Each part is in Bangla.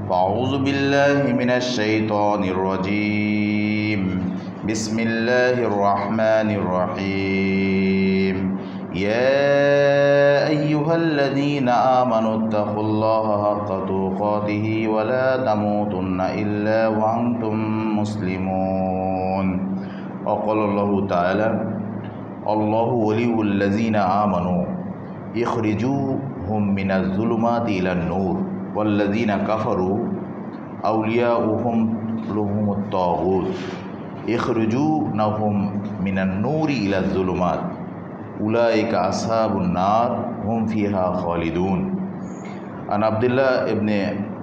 فأعوذ بالله من الشيطان الرجيم بسم الله الرحمن الرحيم يا أيها الذين آمنوا اتقوا الله حق تقاته ولا تموتن إلا وأنتم مسلمون وقال الله تعالى الله ولي الذين آمنوا يخرجوهم من الظلمات إلى النور والذين كفروا أولياؤهم لهم الطاغوت يخرجونهم من النور إلى الظلمات أولئك أصحاب النار هم فيها خالدون عن عبد الله بن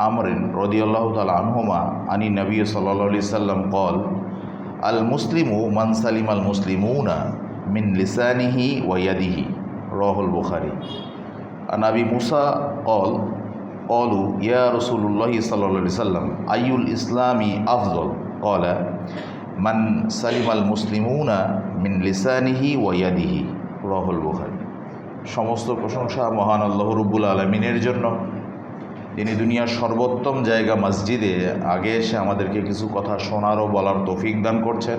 عمرو رضي الله تعالى عنهما عن النبي صلى الله عليه وسلم قال المسلم من سلم المسلمون من لسانه ويده رواه البخاري عن أبي موسى قال قالوا يا رسول الله صلى الله عليه وسلم أي الإسلام أفضل قال من سلم المسلمون من لسانه ويده رواه البخاري। সমস্ত প্রশংসা মহান আল্লাহ রাব্বুল আলামিনের জন্য, যিনি দুনিয়ার সর্বোত্তম জায়গা মসজিদে আগে এসে আমাদেরকে কিছু কথা শোনার ও বলার তৌফিক দান করছেন।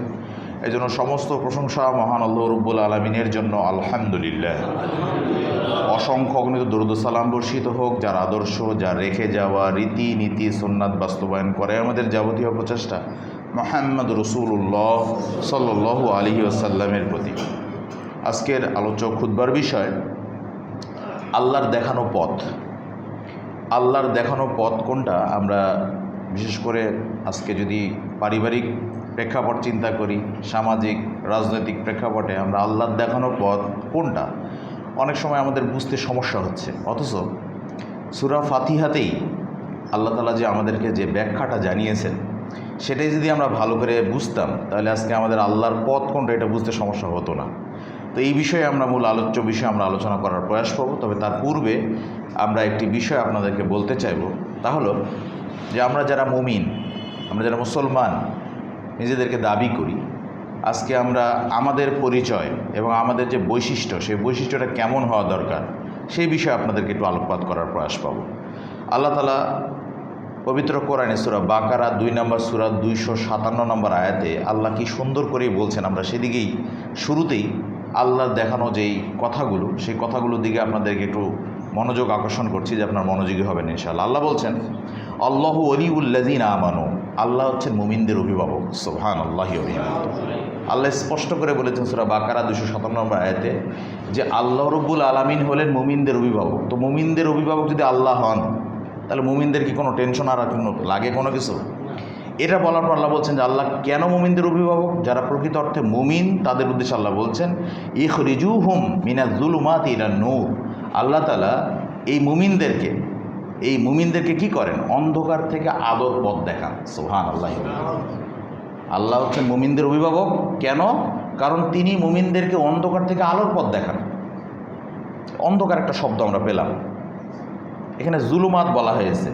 এই জন্য সমস্ত প্রশংসা মহান আল্লাহ রাব্বুল আলামিনের জন্য, আলহামদুলিল্লাহ। অসংখ্য অগণিত দরুদ ও সালাম বর্ষিত হোক যার আদর্শ, যার রেখে যাওয়া রীতি নীতি সুন্নাত বাস্তবায়ন করে আমাদের যাবতীয় প্রচেষ্টা মুহাম্মদ রাসূলুল্লাহ সাল্লাল্লাহু আলাইহি ওয়াসাল্লামের প্রতি। আজকের আলোচ্য খুতবার বিষয় আল্লাহর দেখানো পথ। আল্লাহর দেখানো পথ কোনটা? আমরা বিশেষ করে আজকে যদি পারিবারিক প্রেক্ষাপট চিন্তা করি, সামাজিক রাজনৈতিক প্রেক্ষাপটে আমরা আল্লাহর দেখানো পথ কোনটা অনেক সময় আমাদের বুঝতে সমস্যা হচ্ছে। অথচ সূরা ফাতিহাতেই আল্লাহ তাআলা যে আমাদেরকে যে ব্যাখ্যাটা জানিয়েছেন সেটাই যদি আমরা ভালো করে বুঝতাম তাহলে আজকে আমাদের আল্লাহর পথ কোনটা এটা বুঝতে সমস্যা হতো না। তো এই বিষয়ে আমরা মূল আলোচ্য বিষয়ে আমরা আলোচনা করার প্রয়াস করব। তবে তার পূর্বে আমরা একটি বিষয় আপনাদেরকে বলতে চাইব, তা হলো যে আমরা যারা মুমিন, আমরা যারা মুসলমান নিজেদেরকে দাবি করি, আজকে আমরা আমাদের পরিচয় এবং আমাদের যে বৈশিষ্ট্য সেই বৈশিষ্ট্যটা কেমন হওয়া দরকার সেই বিষয়ে আপনাদেরকে একটু আলোকপাত করার প্রয়াস পাব। আল্লাহ তাআলা পবিত্র কোরআনে সূরা বাকারা 2 নম্বর সূরা 257 নম্বর আয়াতে আল্লাহ কি সুন্দর করেই বলছেন। আমরা সেদিকেই শুরুতেই আল্লাহর দেখানো যেই কথাগুলো সেই কথাগুলোর দিকে আপনাদেরকে একটু মনোযোগ আকর্ষণ করছি যে আপনার মনোযোগী হবেন ইনশাআল্লাহ। আল্লাহ বলছেন আল্লাহু ওয়ালিউল্লাযিনা আমানু, আল্লাহ হচ্ছেন মুমিনদের অভিভাবক। সুবহানাল্লাহি ওয়া বিহামদিহি। আল্লাহ স্পষ্ট করে বলেছেন সূরা বাকারা 257 নম্বর আয়াতে যে আল্লাহ রাব্বুল আলামিন হলেন মুমিনদের অভিভাবক। তো মুমিনদের অভিভাবক যদি আল্লাহ হন তাহলে মুমিনদের কি কোনো টেনশন আর কোনো লাগে কোনো কিছু? এটা বলার পর আল্লাহ বলছেন যে আল্লাহ কেন মুমিনদের অভিভাবক? যারা প্রকৃত অর্থে মুমিন তাদের উদ্দেশ্যে আল্লাহ বলছেন ইখরিজুহুম মিনাজ যুলুমাতি ইলান নূর। আল্লাহ তাআলা এই মুমিনদেরকে কি করেন? অন্ধকার থেকে আলোর পথ দেখান। সুবহানাল্লাহ। আল্লাহ হচ্ছেন মুমিনদের অভিভাবক। কেন? কারণ তিনি মুমিনদেরকে অন্ধকার থেকে আলোর পথ দেখান। অন্ধকার একটা শব্দ আমরা পেলাম, এখানে জুলুমাত বলা হয়েছে।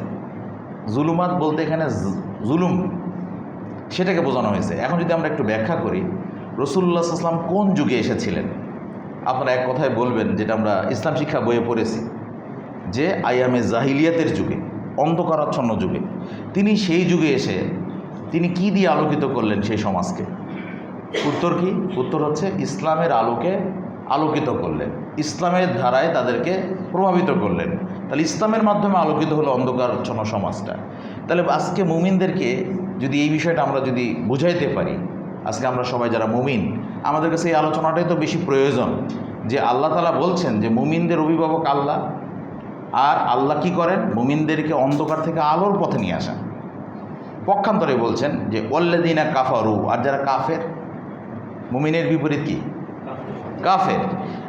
জুলুমাত বলতে এখানে জুলুম সেটাকে বোঝানো হয়েছে। এখন যদি আমরা একটু ব্যাখ্যা করি, রাসূলুল্লাহ সাল্লাল্লাহু আলাইহি ওয়াসাল্লাম কোন যুগে এসেছিলেন? আপনারা এক কথায় বলবেন, যেটা আমরা ইসলাম শিক্ষা বইয়ে পড়েছি, যে আইয়ামে জাহিলিয়াতের যুগে, অন্ধকারাচ্ছন্ন যুগে। তিনি সেই যুগে এসে তিনি কি দিয়ে আলোকিত করলেন সেই সমাজকে? উত্তর কি? উত্তর হচ্ছে ইসলামের আলোকে আলোকিত করলেন, ইসলামের ধারায় তাদেরকে প্রভাবিত করলেন। তাহলে ইসলামের মাধ্যমে আলোকিত হলো অন্ধকারাচ্ছন্ন সমাজটা। তাহলে আজকে মুমিনদেরকে যদি এই বিষয়টা আমরা যদি বুঝাইতে পারি, আজকে আমরা সবাই যারা মুমিন আমাদের কাছে এই আলোচনাটাই তো বেশি প্রয়োজন। যে আল্লাহ তাআলা বলছেন যে মুমিনদের অভিভাবক আল্লাহ, আর আল্লাহ কি করেন? মুমিনদেরকে অন্ধকার থেকে আলোর পথে নিয়ে আসেন। পক্ষান্তরে বলছেন যে ওয়াল্লাযিনা কাফারু, আর যারা কাফের, মুমিনের বিপরীত কি? কাফের।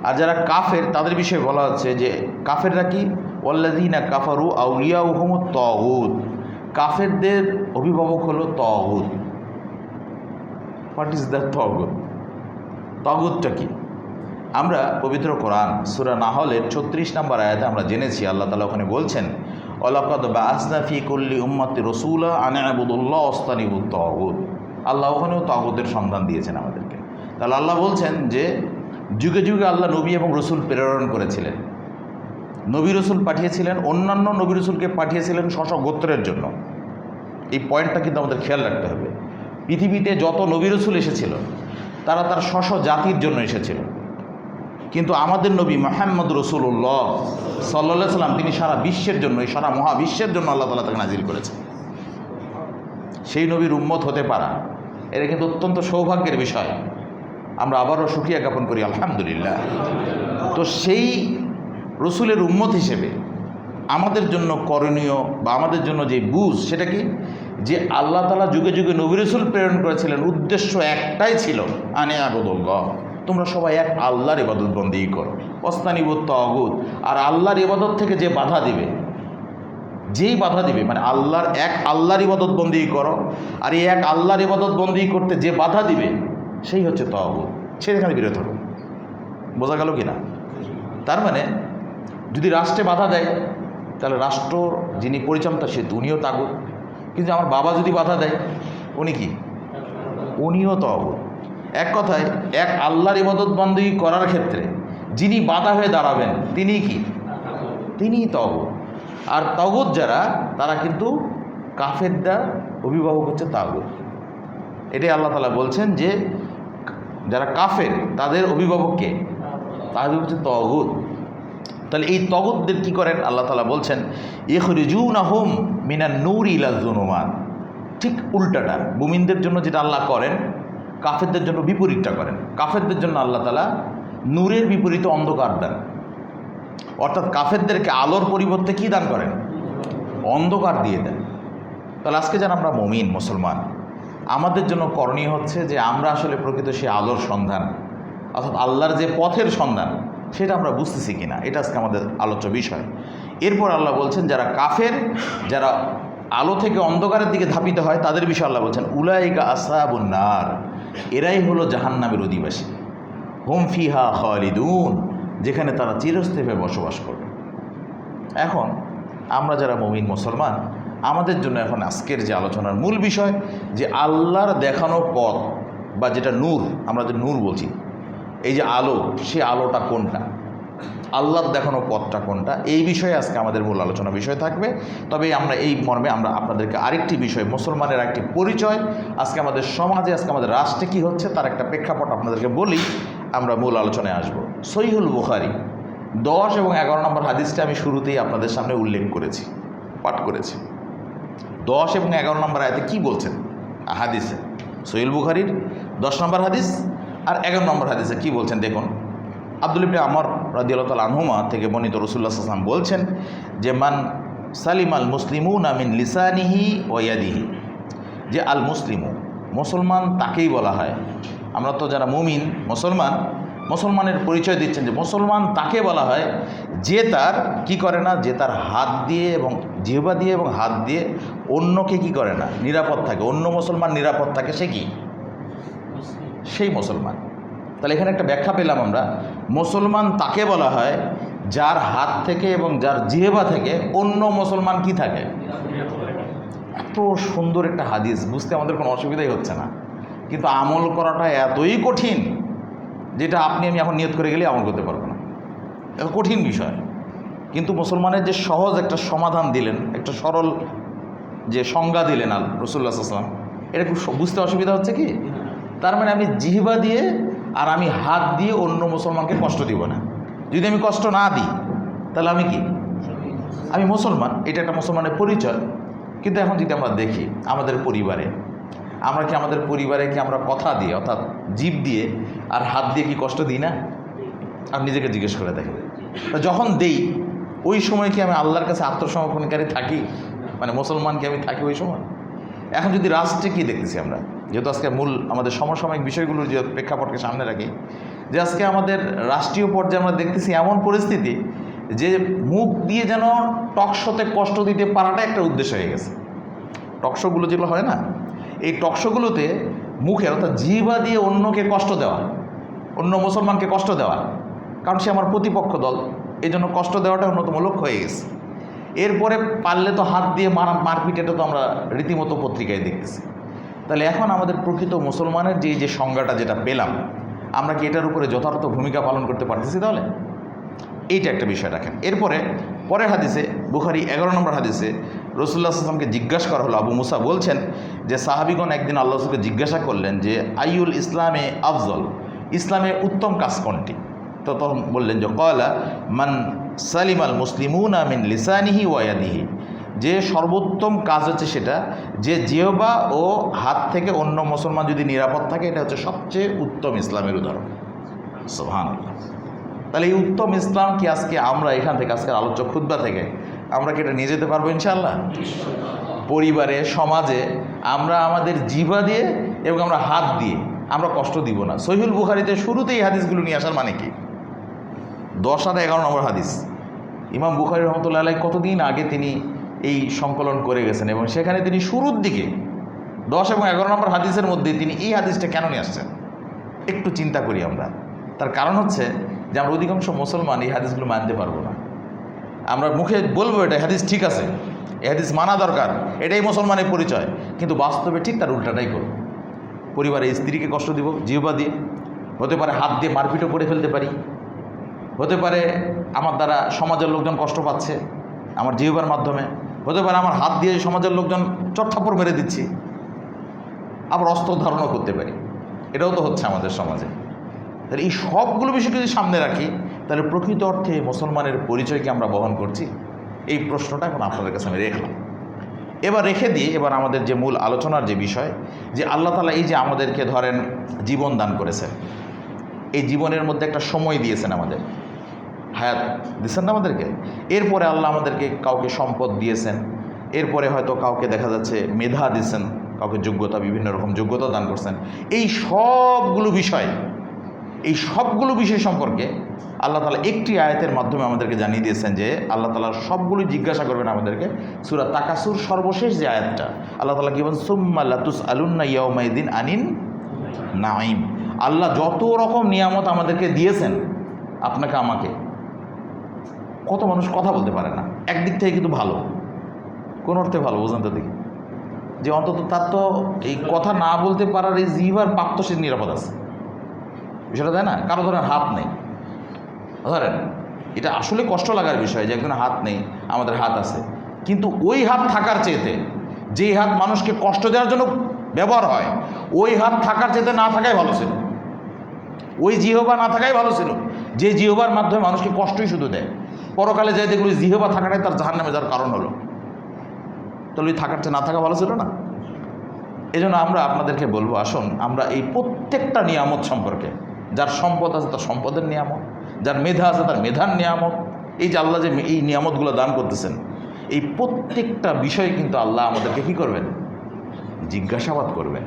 আর যারা কাফের তাদের বিষয়ে বলা হচ্ছে যে কাফেররা কি? ওয়াল্লাযিনা কাফারু আউলিয়াউহুমুত তাগুত, কাফেরদের অভিভাবক হলো তাগুত। হোয়াট ইজ দ্য তাগুত? তাগুতটা কি? আমরা পবিত্র কোরআন সূরা নাহলের 36 নম্বর আয়াতে আমরা জেনেছি আল্লাহ তাআলা ওখানে বলছেন ওয়ালাকাদ বাআসনা ফি কুল্লি উম্মাতি রাসূলা আন ইবুদুল্লাহ ওয়াসতানিবুত তাগুত। আল্লাহ ওখানেও তাগুতের সন্ধান দিয়েছেন আমাদেরকে। তাহলে আল্লাহ বলছেন যে যুগে যুগে আল্লাহ নবী এবং রসুল প্রেরণ করেছিলেন, নবী রসুল পাঠিয়েছিলেন, অন্যান্য নবী রসুলকে পাঠিয়েছিলেন স্ব গোত্রের জন্য। এই পয়েন্টটা কিন্তু আমাদের খেয়াল রাখতে হবে। পৃথিবীতে যত নবী রাসূল এসেছিল তারা তার স্ব জাতির জন্য এসেছিল, কিন্তু আমাদের নবী মুহাম্মদ রাসূলুল্লাহ সাল্লাল্লাহু আলাইহি সাল্লাম তিনি সারা বিশ্বের জন্য, এই সারা মহাবিশ্বের জন্য আল্লাহ তাআলা তাকে নাজিল করেছেন। সেই নবীর উম্মত হতে পারা এটা কিন্তু অত্যন্ত সৌভাগ্যের বিষয়। আমরা আবারও শুকরিয়া জ্ঞাপন করি আলহামদুলিল্লাহ। তো সেই রসুলের উম্মত হিসেবে আমাদের জন্য করণীয় বা আমাদের জন্য যে বুঝ সেটা কি, যে আল্লাহ তাআলা যুগে যুগে নবী রাসূল প্রেরণ করেছিলেন, উদ্দেশ্য একটাই ছিল, আনে আবুদুল্লাহ, তোমরা সবাই এক আল্লাহর ইবাদত বন্দেগী করো, ওয়াস্তানিবুত তাগুত। আর আল্লাহর ইবাদত থেকে যে বাধা দিবে, যেই বাধা দিবে, মানে আল্লাহর ইবাদত বন্দেগী করো, আর এই এক আল্লাহর ইবাদত বন্দেগী করতে যে বাধা দিবে সেই হচ্ছে তাগুত, সেখানে বিরত হবে। বোঝা গেল কি না? তার মানে যদি রাষ্ট্রে বাধা দেয় তাহলে রাষ্ট্র যিনি পরিচালনা সে উনিও তাগুত, কিন্তু আমার বাবা যদি বাধা দেয় উনি কি? উনিও তাগুত। এক কথায় এক আল্লাহর ইবাদত বন্দেগী করার ক্ষেত্রে যিনি বাধা হয়ে দাঁড়াবেন তিনি কি? তিনিই তাগুত। আর তাগুত যারা, তারা কিন্তু কাফেরদের অভিভাবক হচ্ছে তাগুত। এটাই আল্লাহ তাআলা বলছেন যে যারা কাফের তাদের অভিভাবককে, তাদের হচ্ছে তাগুত। তাহলে এই তাগুতদের কী করেন আল্লাহ তাআলা বলছেন, ইখরিজুনাহুম মিনান নূরি ইলাজ যুলুমাত। ঠিক উল্টাটা, মুমিনদের জন্য যেটা আল্লাহ করেন কাফেরদের জন্য বিপরীতটা করেন। কাফেরদের জন্য আল্লাহ তাআলা নূরের বিপরীতে অন্ধকার দেন, অর্থাৎ কাফেরদেরকে আলোর পরিবর্তে কী দান করেন? অন্ধকার দিয়ে দেন। তাহলে আজকে যারা আমরা মুমিন মুসলমান, আমাদের জন্য করণীয় হচ্ছে যে আমরা আসলে প্রকৃত সেই আলোর সন্ধান, অর্থাৎ আল্লাহর যে পথের সন্ধান সেটা আমরা বুঝতেছি কিনা, এটা আজকে আমাদের আলোচ্য বিষয়। এরপর আল্লাহ বলছেন যারা কাফের, যারা আলো থেকে অন্ধকারের দিকে ধাপিত হয় তাদের বিষয়ে আল্লাহ বলছেন উলাইকা আসহাবুন নার, এরাই হলো জাহান্নামের অধিবাসী, হুম ফিহা খালিদুন, যেখানে তারা চিরস্থায়ী বসবাস করবে। এখন আমরা যারা মুমিন মুসলমান, আমাদের জন্য এখন আজকের যে আলোচনার মূল বিষয় যে আল্লাহর দেখানো পথ বা যেটা নূর, আমরা যে নূর বলছি, এই যে আলো, সে আলোটা কোনটা, আল্লাহর দেখানো পথটা কোনটা, এই বিষয়ে আজকে আমাদের মূল আলোচনা বিষয় থাকবে। তবে আমরা এই মর্মে আমরা আপনাদেরকে আরেকটি বিষয়, মুসলমানের একটি পরিচয়, আজকে আমাদের সমাজে, আজকে আমাদের রাষ্ট্রে কী হচ্ছে তার একটা প্রেক্ষাপট আপনাদেরকে বলি, আমরা মূল আলোচনায় আসব। সহিহুল বুখারী 10 এবং 11 নম্বর হাদিসটা আমি শুরুতেই আপনাদের সামনে উল্লেখ করেছি, পাঠ করেছি। 10 এবং 11 নম্বর আয়াতে কী বলছেন হাদিসে, সহিহুল বুখারীর 10 নম্বর হাদিস আর 11 নম্বর হাদিসে কী বলছেন দেখুন। আব্দুল্লাহ ইবনে আমর রাদিয়াল্লাহু তাআলা আনহুমা থেকে বর্ণিত, রাসূলুল্লাহ সাল্লাল্লাহু আলাইহি ওয়াসাল্লাম বলছেন যে মান সালিমাল মুসলিমুনা মিন লিসানিহি ওয়া ইয়াদিহি, যে আল মুসলিমু, মুসলমান তাকেই বলা হয়। আমরা তো যারা মুমিন মুসলমান, মুসলমানের পরিচয় দিচ্ছেন যে মুসলমান তাকে বলা হয় যে তার কি করে না, যে তার হাত দিয়ে এবং জিহ্বা দিয়ে এবং হাত দিয়ে অন্যকে কি করে না, নিরাপদ থাকে, অন্য মুসলমান নিরাপদ থাকে, সে কি? সেই মুসলমান। তাহলে এখানে একটা ব্যাখ্যা পেলাম আমরা, মুসলমান তাকে বলা হয় যার হাত থেকে এবং যার জিহ্বা থেকে অন্য মুসলমান কি থাকে। এত সুন্দর একটা হাদিস, বুঝতে আমাদের কোনো অসুবিধাই হচ্ছে না, কিন্তু আমল করাটা এতই কঠিন যেটা আপনি আমি এখন নিয়ত করে গেলে আমল করতে পারবো না, এত কঠিন বিষয়। কিন্তু মুসলমানের যে সহজ একটা সমাধান দিলেন, একটা সরল যে সংজ্ঞা দিলেন রাসূলুল্লাহ সাল্লাল্লাহু আলাইহি ওয়াসাল্লাম, এটা খুব বুঝতে অসুবিধা হচ্ছে কি? তার মানে আমি জিহ্বা দিয়ে আর আমি হাত দিয়ে অন্য মুসলমানকে কষ্ট দিব না। যদি আমি কষ্ট না দিই তাহলে আমি কি? আমি মুসলমান। এটা একটা মুসলমানের পরিচয়। কিন্তু এখন যদি আমরা দেখি আমাদের পরিবারে, আমরা কি আমাদের পরিবারে কি আমরা কথা দিয়ে, অর্থাৎ জিভ দিয়ে আর হাত দিয়ে কি কষ্ট দিই না? আপনি নিজেকে জিজ্ঞেস করে দেখেন। তা যখন দেই ওই সময় কি আমি আল্লাহর কাছে আত্মসমর্পণকারী থাকি, মানে মুসলমান কি আমি থাকি ওই সময়? এখন যদি রাষ্ট্রে কী দেখতেছি আমরা, যেহেতু আজকে মূল আমাদের সমসাময়িক বিষয়গুলোর যে প্রেক্ষাপটকে সামনে রাখি, যে আজকে আমাদের রাষ্ট্রীয় পর্যায়ে আমরা দেখতেছি এমন পরিস্থিতি যে মুখ দিয়ে যেন টকশোতে কষ্ট দিতে পারাটা একটা উদ্দেশ্য হয়ে গেছে। টকশোগুলো যেগুলো হয় না, এই টকশোগুলোতে মুখের অর্থাৎ জিহ্বা দিয়ে অন্যকে কষ্ট দেওয়া, অন্য মুসলমানকে কষ্ট দেওয়া, কারণ সে আমার প্রতিপক্ষ দল, এই জন্য কষ্ট দেওয়াটা অন্যতম লক্ষ্য হয়ে গেছে। এরপরে পারলে তো হাত দিয়ে মারপিট, এটা তো আমরা রীতিমতো পত্রিকায় দেখতেছি। তাহলে এখন আমাদের প্রকৃত মুসলমানের যে সংজ্ঞাটা যেটা পেলাম, আমরা কি এটার উপরে যথার্থ ভূমিকা পালন করতে পারতেছি? তাহলে এইটা একটা বিষয় রাখেন। এরপরে পরের হাদিসে বুখারী 11 নম্বর হাদিসে রাসূলুল্লাহ সাল্লাল্লাহু আলাইহি ওয়াসাল্লামকে জিজ্ঞাসা করা হলো, আবু মুসা বলছেন যে সাহাবীগণ একদিন আল্লাহ রাসূলকে জিজ্ঞাসা করলেন যে আইয়ুল ইসলামে আফজল, ইসলামে উত্তম কাজ কোনটি? তো তখন বললেন যে ক্বালা মান সালিমাল মুসলিমুনা মিন লিসানিহি ওয়া ইয়াদিহি, যে সর্বোত্তম কাজ হচ্ছে সেটা যে জিহ্বা ও হাত থেকে অন্য মুসলমান যদি নিরাপদ থাকে, এটা হচ্ছে সবচেয়ে উত্তম ইসলামের উদাহরণ। সুবহানাল্লাহ। তাহলে এই উত্তম ইসলাম কি আজকে আমরা এখান থেকে, আজকের আলোচ্য খুতবা থেকে আমরা কি এটা নিয়ে যেতে পারবো ইনশাআল্লাহ? পরিবারে, সমাজে আমরা আমাদের জিহ্বা দিয়ে এবং আমরা হাত দিয়ে আমরা কষ্ট দিব না। সহিহুল বুখারীতে শুরুতেই হাদিসগুলো নিয়ে আসার মানে কি? 10 আর 11 নম্বর হাদিস। ইমাম বুখারী রহমতুল্লাহ আলাইহি কতদিন আগে তিনি এই সংকলন করে গেছেন এবং সেখানে তিনি শুরুর দিকে 10 এবং 11 নম্বর হাদিসের মধ্যে তিনি এই হাদিসটা কেন নিয়ে আসছেন? একটু চিন্তা করি আমরা। তার কারণ হচ্ছে যে আমরা অধিকাংশ মুসলমান এই হাদিসগুলো মানতে পারবো না। আমরা মুখে বলবো এটা হাদিস ঠিক আছে, এই হাদিস মানা দরকার, এটাই মুসলমানের পরিচয়, কিন্তু বাস্তবে ঠিক তার উল্টাটাই করব। পরিবারে স্ত্রীকে কষ্ট দিব জিহ্বা দিয়ে, হতে পারে হাত দিয়ে মারপিটও করে ফেলতে পারি, হতে পারে আমার দ্বারা সমাজের লোকজন কষ্ট পাচ্ছে আমার জিহ্বার মাধ্যমে, হতে পারে আমার হাত দিয়ে সমাজের লোকজন চটথাপ্পড় মেরে দিচ্ছি, আবার অস্ত্র ধারণও করতে পারি। এটাও তো হচ্ছে আমাদের সমাজে। তাহলে এই সবগুলো বিষয়কে যদি সামনে রাখি, তাহলে প্রকৃত অর্থে মুসলমানের পরিচয় কি আমরা বহন করছি? এই প্রশ্নটা এখন আপনাদের কাছে আমি রেখলাম। এবার রেখে দিয়ে এবার আমাদের যে মূল আলোচনার যে বিষয়, যে আল্লাহ তাআলা এই যে আমাদেরকে ধরেন জীবন দান করেছেন, এই জীবনের মধ্যে একটা সময় দিয়েছেন, আমাদের হায়াত দিয়েছেন না আমাদেরকে। এরপরে আল্লাহ আমাদেরকে কাউকে সম্পদ দিয়েছেন, এরপরে হয়তো কাউকে দেখা যাচ্ছে মেধা দিয়েছেন, কাউকে যোগ্যতা, বিভিন্ন রকম যোগ্যতা দান করছেন। এই সবগুলো বিষয় সম্পর্কে আল্লাহ তাআলা একটি আয়াতের মাধ্যমে আমাদেরকে জানিয়ে দিয়েছেন যে আল্লাহ তাআলা সবগুলো জিজ্ঞাসা করবেন আমাদেরকে। সূরা তাকাসুর সর্বশেষ যে আয়াতটা, আল্লাহ তাআলা কি বলেন? সুম্মা লাতুসআলুন্না ইয়াউমাইদিন আনিন নাঈম। আল্লাহ যত রকম নিয়ামত আমাদেরকে দিয়েছেন, আপনাকে আমাকে, কত মানুষ কথা বলতে পারে না, একদিক থেকে কিন্তু ভালো, কোন অর্থে ভালো বোঝেন তো দেখি, যে অন্তত তার তো এই কথা না বলতে পারার এই জিহ্বার পাপ তো সে নিরাপদ আছে, বিষয়টা তাই না? কারো ধরেন হাত নেই, ধরেন এটা আসলে কষ্ট লাগার বিষয় যে একজনের হাত নেই, আমাদের হাত আছে, কিন্তু ওই হাত থাকার চেয়েতে, যেই হাত মানুষকে কষ্ট দেওয়ার জন্য ব্যবহার হয়, ওই হাত থাকার চেয়েতে না থাকাই ভালো ছিল, ওই জিহ্বা না থাকাই ভালো ছিল, যে জিহ্বার মাধ্যমে মানুষকে কষ্টই শুধু দেয়। পরকালে যাই দেখলো জিহ্বা থাকাটাই তার জাহান্নামে যাওয়ার কারণ হলো। তাহলে ওই থাকার চেয়ে না থাকা ভালো ছিল না? এই জন্য আমরা আপনাদেরকে বলবো, আসুন আমরা এই প্রত্যেকটা নিয়ামত সম্পর্কে, যার সম্পদ আছে তার সম্পদের নিয়ামত, যার মেধা আছে তার মেধার নিয়ামত, এই যে আল্লাহ যে এই নিয়ামতগুলো দান করতেছেন, এই প্রত্যেকটা বিষয়ে কিন্তু আল্লাহ আমাদেরকে কী করবেন? জিজ্ঞাসাবাদ করবেন।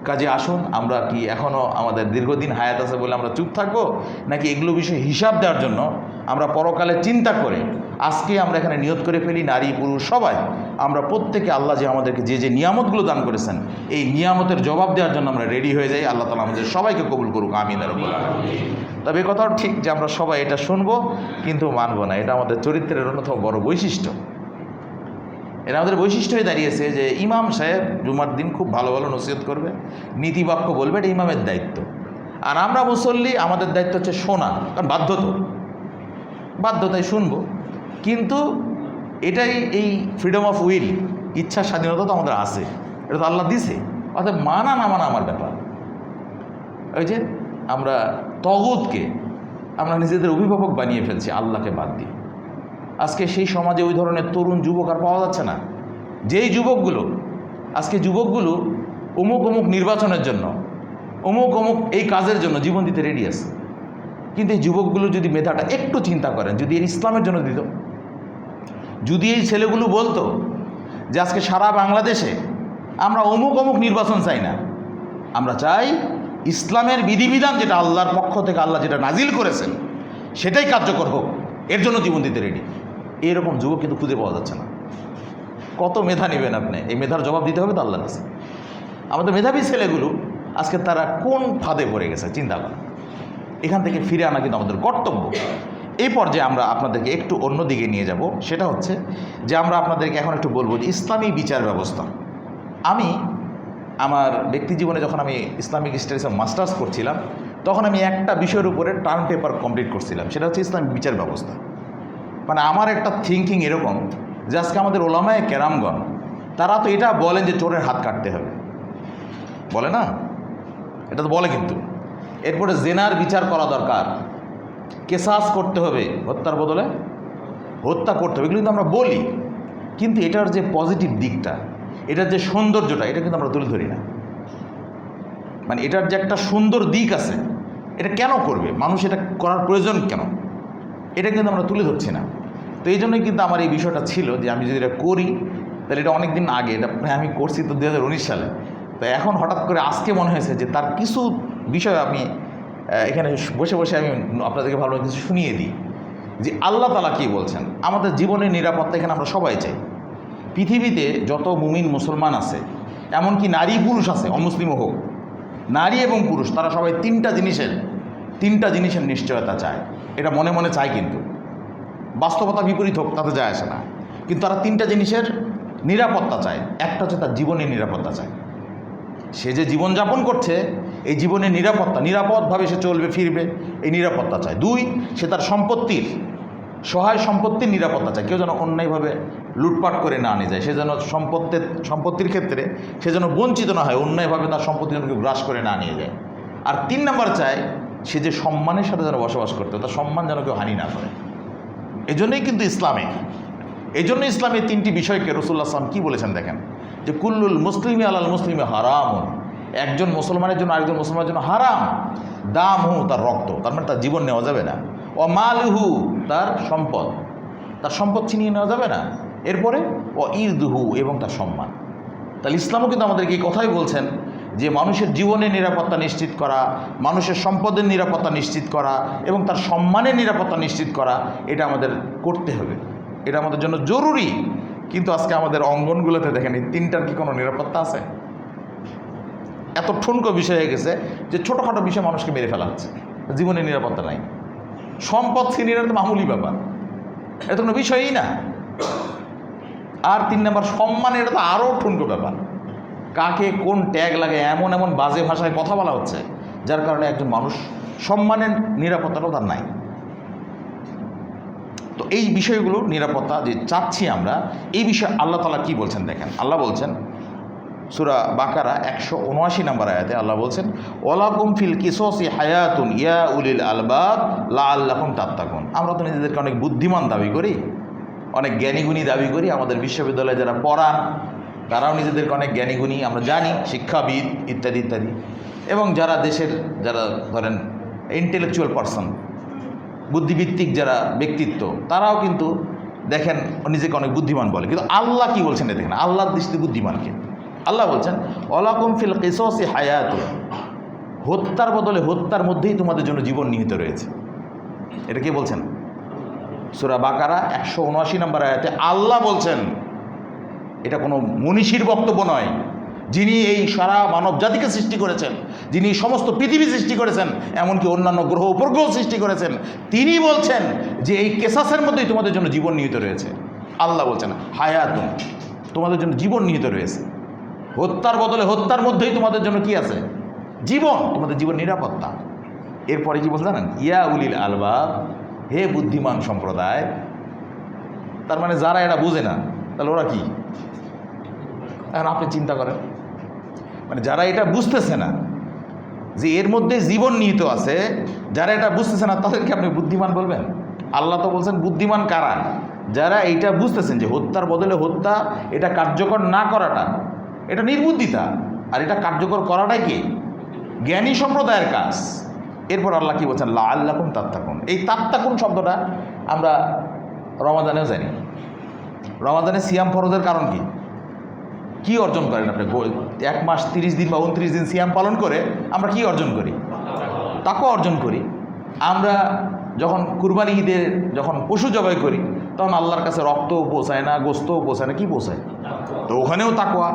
কাজে আসুন আমরা কি এখনও আমাদের দীর্ঘদিন হায়াত আছে বলে আমরা চুপ থাকবো, নাকি এগুলো বিষয়ে হিসাব দেওয়ার জন্য আমরা পরকালে চিন্তা করে আজকে আমরা এখানে নিয়ত করে ফেলি, নারী পুরুষ সবাই আমরা প্রত্যেকে আল্লাহ যে আমাদেরকে যে নিয়ামতগুলো দান করেছেন, এই নিয়ামতের জবাব দেওয়ার জন্য আমরা রেডি হয়ে যাই। আল্লাহ তাআলা আমাদের সবাইকে কবুল করুক, আমিন। তবে এ কথাও ঠিক যে আমরা সবাই এটা শুনবো কিন্তু মানব না, এটা আমাদের চরিত্রের অন্যতম বড় বৈশিষ্ট্য। এটা আমাদের বৈশিষ্ট্য হয়ে দাঁড়িয়েছে যে ইমাম সাহেব জুমার দিন খুব ভালো ভালো নসিহত করবে, নীতিবাক্য বলবে, এটা ইমামের দায়িত্ব। আর আমরা মুসল্লি, আমাদের দায়িত্ব হচ্ছে শোনা, কারণ বাধ্যতায় শুনবো। কিন্তু এটাই এই ফ্রিডম অফ উইল, ইচ্ছার স্বাধীনতা তো আমাদের আছে, এটা তো আল্লাহ দিছে, অর্থাৎ মানা না মানা আমার ব্যাপার। ওই যে আমরা তগুতকে আমরা নিজেদের অভিভাবক বানিয়ে ফেলছি আল্লাহকে বাদ দিয়ে। আজকে সেই সমাজে ওই ধরনের তরুণ যুবক আর পাওয়া যাচ্ছে না, যেই যুবকগুলো অমুক নির্বাচনের জন্য, অমুক এই কাজের জন্য জীবন দিতে রেডি আছে। কিন্তু এই যুবকগুলো যদি মেধাটা একটু চিন্তা করেন, যদি এর ইসলামের জন্য দিত, যদি এই ছেলেগুলো বলতো যে আজকে সারা বাংলাদেশে আমরা অমুক নির্বাচন চাই না, আমরা চাই ইসলামের বিধিবিধান যেটা আল্লাহর পক্ষ থেকে আল্লাহ যেটা নাজিল করেছেন সেটাই কার্যকর হোক, এর জন্য জীবন দিতে রেডি, এরকম যুবক কিন্তু খুঁজে পাওয়া যাচ্ছে না। কত মেধা নেবেন আপনি? এই মেধার জবাব দিতে হবে তো আল্লাহর কাছে। আমাদের মেধাবী ছেলেগুলো আজকে তারা কোন ফাঁদে পড়ে গেছে চিন্তা করেন। এখান থেকে ফিরে আনা কিন্তু আমাদের কর্তব্য। এই পর্যায়ে আমরা আপনাদেরকে একটু অন্য দিকে নিয়ে যাব, সেটা হচ্ছে যে আমরা আপনাদেরকে এখন একটু বলবো যে ইসলামী বিচার ব্যবস্থা। আমি আমার ব্যক্তি জীবনে যখন আমি ইসলামিক স্টাডিজে মাস্টার্স করছিলাম, তখন আমি একটা বিষয়ের উপরে টার্ম পেপার কমপ্লিট করছিলাম, সেটা হচ্ছে ইসলামিক বিচার ব্যবস্থা। মানে আমার একটা থিঙ্কিং এরকম যে আজকে আমাদের ওলামায়ে কেরামগণ তারা তো এটা বলেন যে চোরের হাত কাটতে হবে, বলে না? এটা তো বলে, কিন্তু এরপরে জেনার বিচার করা দরকার, কেসাস করতে হবে, হত্যার বদলে হত্যা করতে হবে, এগুলো কিন্তু আমরা বলি। কিন্তু এটার যে পজিটিভ দিকটা, এটার যে সৌন্দর্যটা, এটা কিন্তু আমরা তুলে ধরি না। মানে এটার যে একটা সুন্দর দিক আছে, এটা কেন করবে মানুষ, এটা করার প্রয়োজন কেন, এটা কিন্তু আমরা তুলে ধরছি না। তো এই জন্যই কিন্তু আমার এই বিষয়টা ছিল যে আমি যদি এটা করি তাহলে, এটা অনেক দিন আগে, এটা আমি করছি তো 2019 সালে, তো এখন হঠাৎ করে আজকে মনে হয়েছে যে তার কিছু বিষয় আমি এখানে বসে বসে আমি আপনাদেরকে ভালো কিছু শুনিয়ে দিই যে আল্লাহ তাআলা কী বলছেন। আমাদের জীবনের নিরাপত্তা এখানে আমরা সবাই চাই। পৃথিবীতে যত মুমিন মুসলমান আছে, এমনকি নারী পুরুষ আছে, অমুসলিমও হোক, নারী এবং পুরুষ, তারা সবাই তিনটা জিনিসের নিশ্চয়তা চায়। এটা মনে মনে চায়, কিন্তু বাস্তবতা বিপরীত হোক তাতে যায় আসে না, কিন্তু তারা তিনটা জিনিসের নিরাপত্তা চায়। একটা হচ্ছে তার জীবনের নিরাপত্তা চায়, সে যে জীবনযাপন করছে এই জীবনের নিরাপত্তা, নিরাপদভাবে সে চলবে ফিরবে, এই নিরাপত্তা চায়। দুই, সে তার সহায় সম্পত্তির নিরাপত্তা চায়, কেউ যেন অন্যায়ভাবে লুটপাট করে না নিয়ে যায়, সে যেন সম্পত্তির ক্ষেত্রে সে যেন বঞ্চিত না হয়, অন্যায়ভাবে তার সম্পত্তি যেন কেউ গ্রাস করে না নিয়ে যায়। আর 3 নাম্বার চায় সে যে সম্মানের সাথে যেন বসবাস করতে, তার সম্মান যেন কেউ হানি না করে। এজন্যই কিন্তু ইসলামে 3টি বিষয়কে রাসূলুল্লাহ সাল্লাল্লাহু আলাইহি ওয়াসাল্লাম কী বলেছেন দেখেন, যে কুল্লুল মুসলিমি আলাল মুসলিমি হারামুন, একজন মুসলমানের জন্য আরেকজন মুসলমানের জন্য হারাম, দামহু, তার রক্ত, তার মানে তার জীবন নেওয়া যাবে না, ও মালহু, তার সম্পদ ছিনিয়ে নেওয়া যাবে না, এরপরে ও ইরদুহু, এবং তার সম্মান। তাহলে ইসলামও কিন্তু আমাদেরকে এই কথাই বলছেন যে মানুষের জীবনের নিরাপত্তা নিশ্চিত করা, মানুষের সম্পদের নিরাপত্তা নিশ্চিত করা এবং তার সম্মানের নিরাপত্তা নিশ্চিত করা, এটা আমাদের করতে হবে, এটা আমাদের জন্য জরুরি। কিন্তু আজকে আমাদের অঙ্গনগুলোতে দেখেন এই 3টার কি কোনো নিরাপত্তা আছে? এত ঠুনকো বিষয় হয়ে গেছে যে ছোটোখাটো বিষয়ে মানুষকে মেরে ফেলা হচ্ছে, জীবনের নিরাপত্তা নাই। সম্পদ ছিনিয়ে নেওয়া তো মামুলি ব্যাপার, এটা কোনো বিষয়ই না। আর 3 নাম্বার সম্মান, এটা তো আরও ঠুনকো ব্যাপার। কাকে কোন ট্যাগ লাগে এমন বাজে ভাষায় কথা বলা হচ্ছে, যার কারণে একজন মানুষ সম্মানের নিরাপত্তাটাও তার নাই। তো এই বিষয়গুলো নিরাপত্তা যে চাচ্ছি আমরা, এই বিষয়ে আল্লাহ তাআলা কি বলছেন দেখেন। আল্লাহ বলছেন সূরা বাকারা 179 নম্বর আয়াতে, আল্লাহ বলছেন ওয়ালাকুম ফিল কিসাসি হায়াতুন ইয়া উলিল আলবাব লাআল্লাকুম তাত্তাকুন। আমরা তো নিজেদেরকে অনেক বুদ্ধিমান দাবি করি, অনেক জ্ঞানীগুণী দাবি করি, আমাদের বিশ্ববিদ্যালয়ে যারা পড়ান তারাও নিজেদেরকে অনেক জ্ঞানীগুণী আমরা জানি, শিক্ষাবিদ ইত্যাদি ইত্যাদি, এবং যারা দেশের যারা ধরেন ইন্টেলেকচুয়াল পারসন, বুদ্ধিভিত্তিক যারা ব্যক্তিত্ব, তারাও কিন্তু দেখেন নিজেকে অনেক বুদ্ধিমান বলে। কিন্তু আল্লাহ কি বলছেন দেখেন, আল্লাহর দৃষ্টিতে বুদ্ধিমানকে আল্লাহ বলছেন ওয়ালাকুম ফিল কিসাসি হায়াতুন, হত্যার বদলে হত্যার মধ্যেই তোমাদের জন্য জীবন নিহিত রয়েছে। এটা কে বলছেন? সূরা বাকারা 179 নম্বর আয়াতে আল্লাহ বলছেন। এটা কোনো মনীষীর বক্তব্য নয়, যিনি এই সারা মানব জাতিকে সৃষ্টি করেছেন, যিনি সমস্ত পৃথিবী সৃষ্টি করেছেন, এমনকি অন্যান্য গ্রহ উপগ্রহ সৃষ্টি করেছেন, তিনি বলছেন যে এই কেসাসের মধ্যেই তোমাদের জন্য জীবন নিহিত রয়েছে। আল্লাহ বলছেন হায়াতুন, তোমাদের জন্য জীবন নিহিত রয়েছে। হত্যার বদলে হত্যার মধ্যেই তোমাদের জন্য কি আছে? জীবন, তোমাদের জীবন নিরাপত্তা। এরপরে কি বলছে জানেন? ইয়া উলিল আলবাব, হে বুদ্ধিমান সম্প্রদায়। তার মানে যারা এটা বুঝে না, তাহলে ওরা কি? এখন আপনি চিন্তা করেন, মানে যারা এটা বুঝতেছে না যে এর মধ্যে জীবন নিহিত আছে, যারা এটা বুঝতেছে না তাদেরকে আপনি বুদ্ধিমান বলবেন? আল্লাহ তো বলছেন বুদ্ধিমান কারা? যারা এইটা বুঝতেছেন যে হত্যার বদলে হত্যা এটা কার্যকর না করাটা এটা নির্বুদ্ধিতা, আর এটা কার্যকর করাটাই কি জ্ঞানী সম্প্রদায়ের কাজ। এরপর আল্লাহ কি বলছেন? লাআল্লাকুম তাত্তাকুন। এই তাত্তাকুন শব্দটা আমরা রমাদানেও জানি। রমাদানে সিয়াম ফরজের কারণ কি? কি অর্জন করেন আপনি? 1 মাস 30 দিন বা 29 দিন সিয়াম পালন করে আমরা কি অর্জন করি? তাকওয়া অর্জন করি। আমরা যখন কুরবানি ঈদের যখন পশু জবাই করি তখন আল্লাহর কাছে রক্তও পৌঁছায় না, গোস্তও পৌঁছায় না, কি পৌঁছায়? তো ওখানেও তাকওয়া।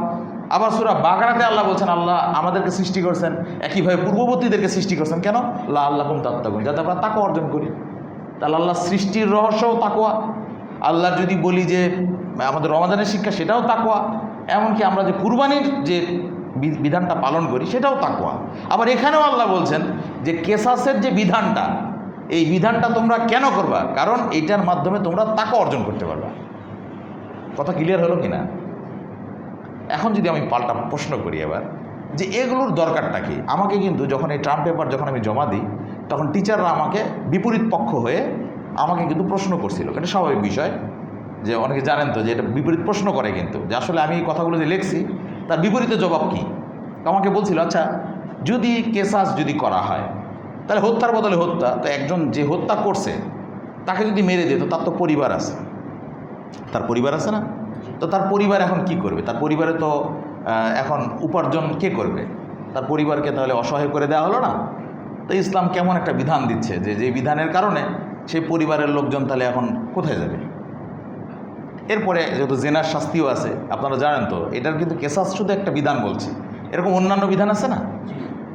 আবার সূরা বাকারাতে আল্লাহ বলছেন আল্লাহ আমাদেরকে সৃষ্টি করেছেন, একইভাবে পূর্ববর্তীদেরকে সৃষ্টি করেছেন কেন? লাআল্লাকুম তাত্তাকুন, যাতে আমরা তাকওয়া অর্জন করি। তাহলে আল্লাহ সৃষ্টির রহস্যও তাকওয়া। আল্লাহর যদি বলি যে আমাদের রমাদানের শিক্ষা, সেটাও তাকওয়া। এমনকি আমরা যে কুরবানির যে বিধানটা পালন করি সেটাও তাকওয়া। আবার এখানেও আল্লাহ বলছেন যে কেসাসের যে বিধানটা, এই বিধানটা তোমরা কেন করবা? কারণ এইটার মাধ্যমে তোমরা তাকওয়া অর্জন করতে পারবা। কথা ক্লিয়ার হলো কি না? এখন যদি আমি পাল্টা প্রশ্ন করি এবার, যে এগুলোর দরকারটা কি? আমাকে কিন্তু যখন এই টার্ম পেপার যখন আমি জমা দিই, তখন টিচাররা আমাকে বিপরীত পক্ষ হয়ে আমাকে কিন্তু প্রশ্ন করছিল। এটা স্বাভাবিক বিষয়, যে অনেকে জানেন তো যে এটা বিপরীত প্রশ্ন করে, কিন্তু যে আসলে আমি এই কথাগুলো যে লিখছি তার বিপরীতে জবাব কী। আমাকে বলছিল, আচ্ছা যদি কেসাস যদি করা হয় তাহলে হত্যার বদলে হত্যা, তো একজন যে হত্যা করছে তাকে যদি মেরে দিত, তার তো পরিবার আছে, তার পরিবার আছে না? তো তার পরিবার এখন কি করবে? তার পরিবারে তো এখন উপার্জন কে করবে? তার পরিবারকে তাহলে অসহায় করে দেওয়া হলো না? তো ইসলাম কেমন একটা বিধান দিচ্ছে যে যে বিধানের কারণে সেই পরিবারের লোকজন তাহলে এখন কোথায় যাবে? এরপরে যেহেতু জেনার শাস্তিও আছে, আপনারা জানেন তো, এটার কিন্তু কেসাস শুধু একটা বিধান বলছে, এরকম অন্যান্য বিধান আছে না?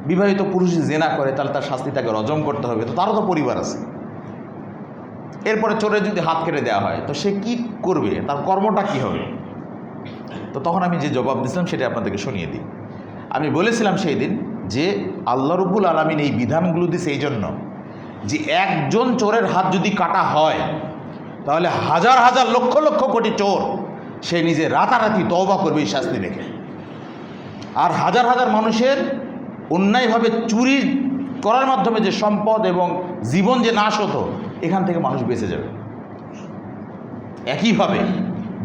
বিবাহিত পুরুষ জেনা করে তাহলে তার শাস্তি তাকে রজম করতে হবে, তো তারও তো পরিবার আছে। এরপরে চোরে যদি হাত কেটে দেওয়া হয় তো সে কি করবে? তার কর্মটা কি হবে? তো তখন আমি যে জবাব দিয়েছিলাম সেটা আপনাদেরকে শুনিয়ে দিই। আমি বলেছিলাম সেই দিন যে আল্লাহ রাব্বুল আলামিন এই বিধানগুলো দিয়েছে এই জন্য যে একজন চোরের হাত যদি কাটা হয় তাহলে হাজার হাজার লক্ষ লক্ষ কোটি চোর সে নিজে রাতারাতি তওবা করবে এই শাস্তি দেখে। আর হাজার হাজার মানুষের অন্যায়ভাবে চুরি করার মাধ্যমে যে সম্পদ এবং জীবন যে নাশ হতো, এখান থেকে মানুষ বেঁচে যাবে। একইভাবে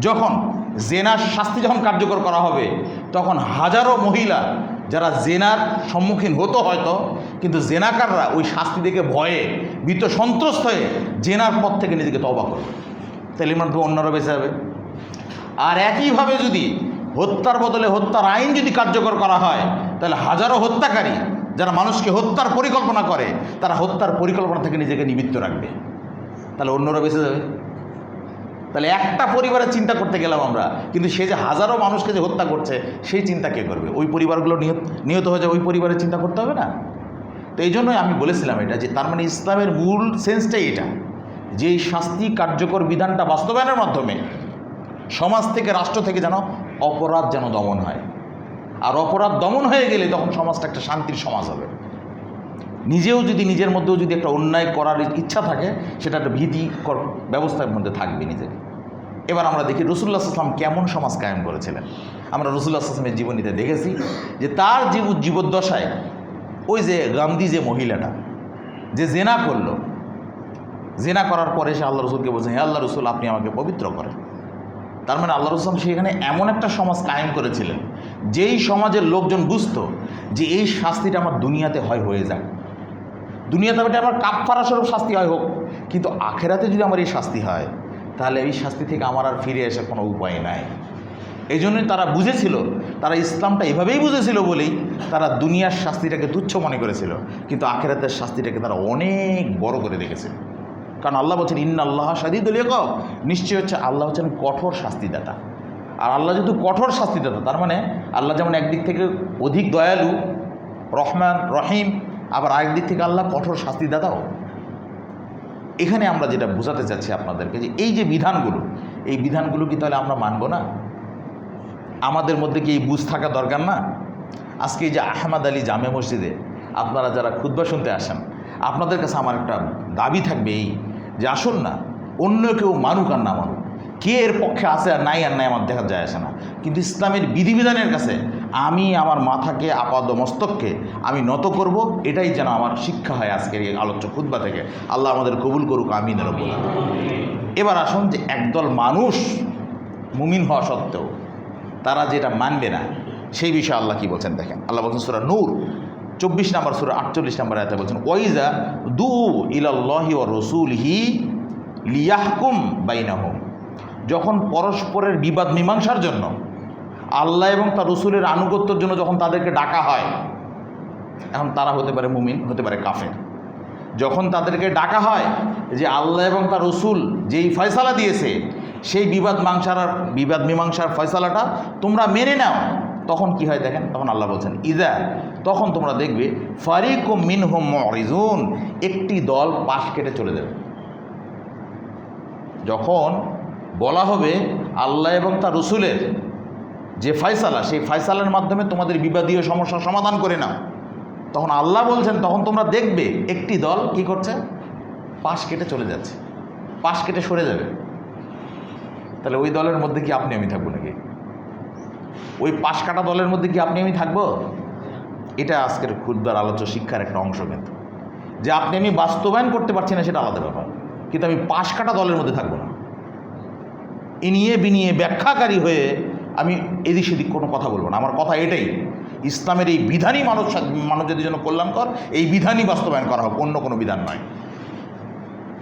যখন জেনার শাস্তি যখন কার্যকর করা হবে, তখন হাজারো মহিলা যারা জেনার সম্মুখীন হতো হয়তো, কিন্তু জেনাকাররা ওই শাস্তি দেখে ভয়ে ভীত সন্ত্রস্ত হয়ে জেনার পথ থেকে নিজেকে তওবা করবে, তাহলে এর মাধ্যমে অন্যরা বেঁচে যাবে। আর একইভাবে যদি হত্যার বদলে হত্যার আইন যদি কার্যকর করা হয়, তাহলে হাজারো হত্যাকারী যারা মানুষকে হত্যার পরিকল্পনা করে, তারা হত্যার পরিকল্পনা থেকে নিজেকে নিবৃত্ত রাখবে, তাহলে অন্যরা বেঁচে যাবে। তাহলে একটা পরিবারের চিন্তা করতে গেলাম আমরা, কিন্তু সে যে হাজারো মানুষকে যে হত্যা করছে সেই চিন্তা কে করবে? ওই পরিবারগুলো নিহত হয়ে যায়, ওই পরিবারের চিন্তা করতে হবে না? তো এই জন্যই আমি বলেছিলাম এটা, যে তার মানে ইসলামের মূল সেন্সটাই এটা, যে এই শাস্তি কার্যকর বিধানটা বাস্তবায়নের মাধ্যমে সমাজ থেকে, রাষ্ট্র থেকে যেন অপরাধ যেন দমন হয়। আর অপরাধ দমন হয়ে গেলে তখন সমাজটা একটা শান্তির সমাজ হবে। নিজেও যদি নিজের মধ্যেও যদি একটা অন্যায় করার ইচ্ছা থাকে, সেটা একটা ভীতিকর ব্যবস্থার মধ্যে থাকবে নিজের। এবার আমরা দেখি রাসূলুল্লাহ সাল্লাল্লাহু আলাইহি ওয়াসাল্লাম কেমন সমাজ কায়েম করেছিলেন। আমরা রাসূলুল্লাহ সাল্লাল্লাহু আলাইহি ওয়াসাল্লামের জীবনীতে দেখেছি যে তার জীবদ্দশায় ওই যে গান্ধী যে মহিলাটা যে জেনা করলো, জেনা করার পরে সে আল্লাহ রসুলকে বলছে, হে আল্লাহ রসুল, আপনি আমাকে পবিত্র করেন। তার মানে আল্লাহ রসুল সেখানে এমন একটা সমাজ কায়েম করেছিলেন যেই সমাজের লোকজন বুঝতো যে এই শাস্তিটা আমার দুনিয়াতে হয়ে যাক, দুনিয়াতে এটা আমার কাফফারা স্বরূপ শাস্তি হোক, কিন্তু আখেরাতে যদি আমার এই শাস্তি হয়, তাহলে এই শাস্তি থেকে আমার আর ফিরে আসার কোনো উপায় নাই। এই জন্যই তারা বুঝেছিল, তারা ইসলামটা এভাবেই বুঝেছিল বলেই তারা দুনিয়ার শাস্তিটাকে তুচ্ছ মনে করেছিল, কিন্তু আখেরাতের শাস্তিটাকে তারা অনেক বড় করে দেখেছিল। কারণ আল্লাহ বলছেন ইন্নাল্লাহ শাদীদুল ইকাব, নিশ্চয় হচ্ছে আল্লাহ হচ্ছেন কঠোর শাস্তিদাতা। আর আল্লাহ যেহেতু কঠোর শাস্তিদাতা, তার মানে আল্লাহ যেমন একদিক থেকে অধিক দয়ালু, রহমান, রহিম, আবার আরেক দিক থেকে আল্লাহ কঠোর শাস্তিদাতাও। এখানে আমরা যেটা বোঝাতে চাচ্ছি আপনাদেরকে, যে এই যে বিধানগুলো, এই বিধানগুলো কি তাহলে আমরা মানব না? আমাদের মধ্যে কি এই বুঝ থাকা দরকার না? আজকে এই যে আহমদ আলী জামে মসজিদে আপনারা যারা খুতবা শুনতে আসেন, আপনাদের কাছে আমার একটা দাবি থাকবে এই, যে আসুন না, অন্য কেউ মানুক আর না মানুক, কে এর পক্ষে আছে আর নাই আমার দেখা যায় আসে না, কিন্তু ইসলামের বিধিবিধানের কাছে আমি আমার মাথাকে, আপাদ মস্তককে আমি নত করব, এটাই যেন আমার শিক্ষা হয় আজকের এই আলোচ্য খুতবা থেকে। আল্লাহ আমাদের কবুল করুক, আমিন রাব্বুল আলামিন। এবার আসুন যে একদল মানুষ মুমিন হওয়া সত্ত্বেও তারা যেটা মানবে না, সেই বিষয়ে আল্লাহ কি বলছেন দেখেন। আল্লাহ বলছেন সূরা নূর 24 নম্বর সূরা 48 নম্বর আয়াতে বলছেন, ওয়াইজা দু ইলাল্লাহি ওয়া রাসূলিহি লিয়াহকুম বাইনাহুম, যখন পরস্পরের বিবাদ মীমাংসার জন্য আল্লাহ এবং তার রসুলের আনুগত্যের জন্য যখন তাদেরকে ডাকা হয়, এখন তারা হতে পারে মুমিন, হতে পারে কাফের, যখন তাদেরকে ডাকা হয় যে আল্লাহ এবং তার রসুল যেই ফয়সালা দিয়েছে সেই বিবাদ মীমাংসার ফয়সালাটা তোমরা মেনে নাও, তখন কি হয় দেখেন। তখন আল্লাহ বলছেন ইদা, তখন তোমরা দেখবে ফারিকুম মিনহুম মুরিজুন, একটি দল পাশ কেটে চলে যাবে। যখন বলা হবে আল্লাহ এবং তার রসুলের যে ফয়সালা, সেই ফয়সালার মাধ্যমে তোমাদের বিবাদীয় সমস্যার সমাধান করে নাও, তখন আল্লাহ বলছেন তখন তোমরা দেখবে একটি দল কি করছে, পাশ কেটে চলে যাচ্ছে, পাশ কেটে সরে যাবে। তাহলে ওই দলের মধ্যে কি আপনি আমি থাকবো নাকি? ওই পাশ কাটা দলের মধ্যে কি আপনি আমি থাকবো? এটা আজকের খুদবার আলোচ্য শিক্ষার একটা অংশ, কিন্তু যে আপনি আমি বাস্তবায়ন করতে পারছি না সেটা আলাদা ব্যাপার, কিন্তু আমি পাশ কাটা দলের মধ্যে থাকবো না। এ নিয়ে বিনিয়ে ব্যাখ্যাকারী হয়ে আমি এদিক সেদিক কোনো কথা বলবো না। আমার কথা এটাই, ইসলামের এই বিধানই মানবজাতির জন্য কল্যাণকর, এই বিধানই বাস্তবায়ন করা হোক, অন্য কোনো বিধান নয়।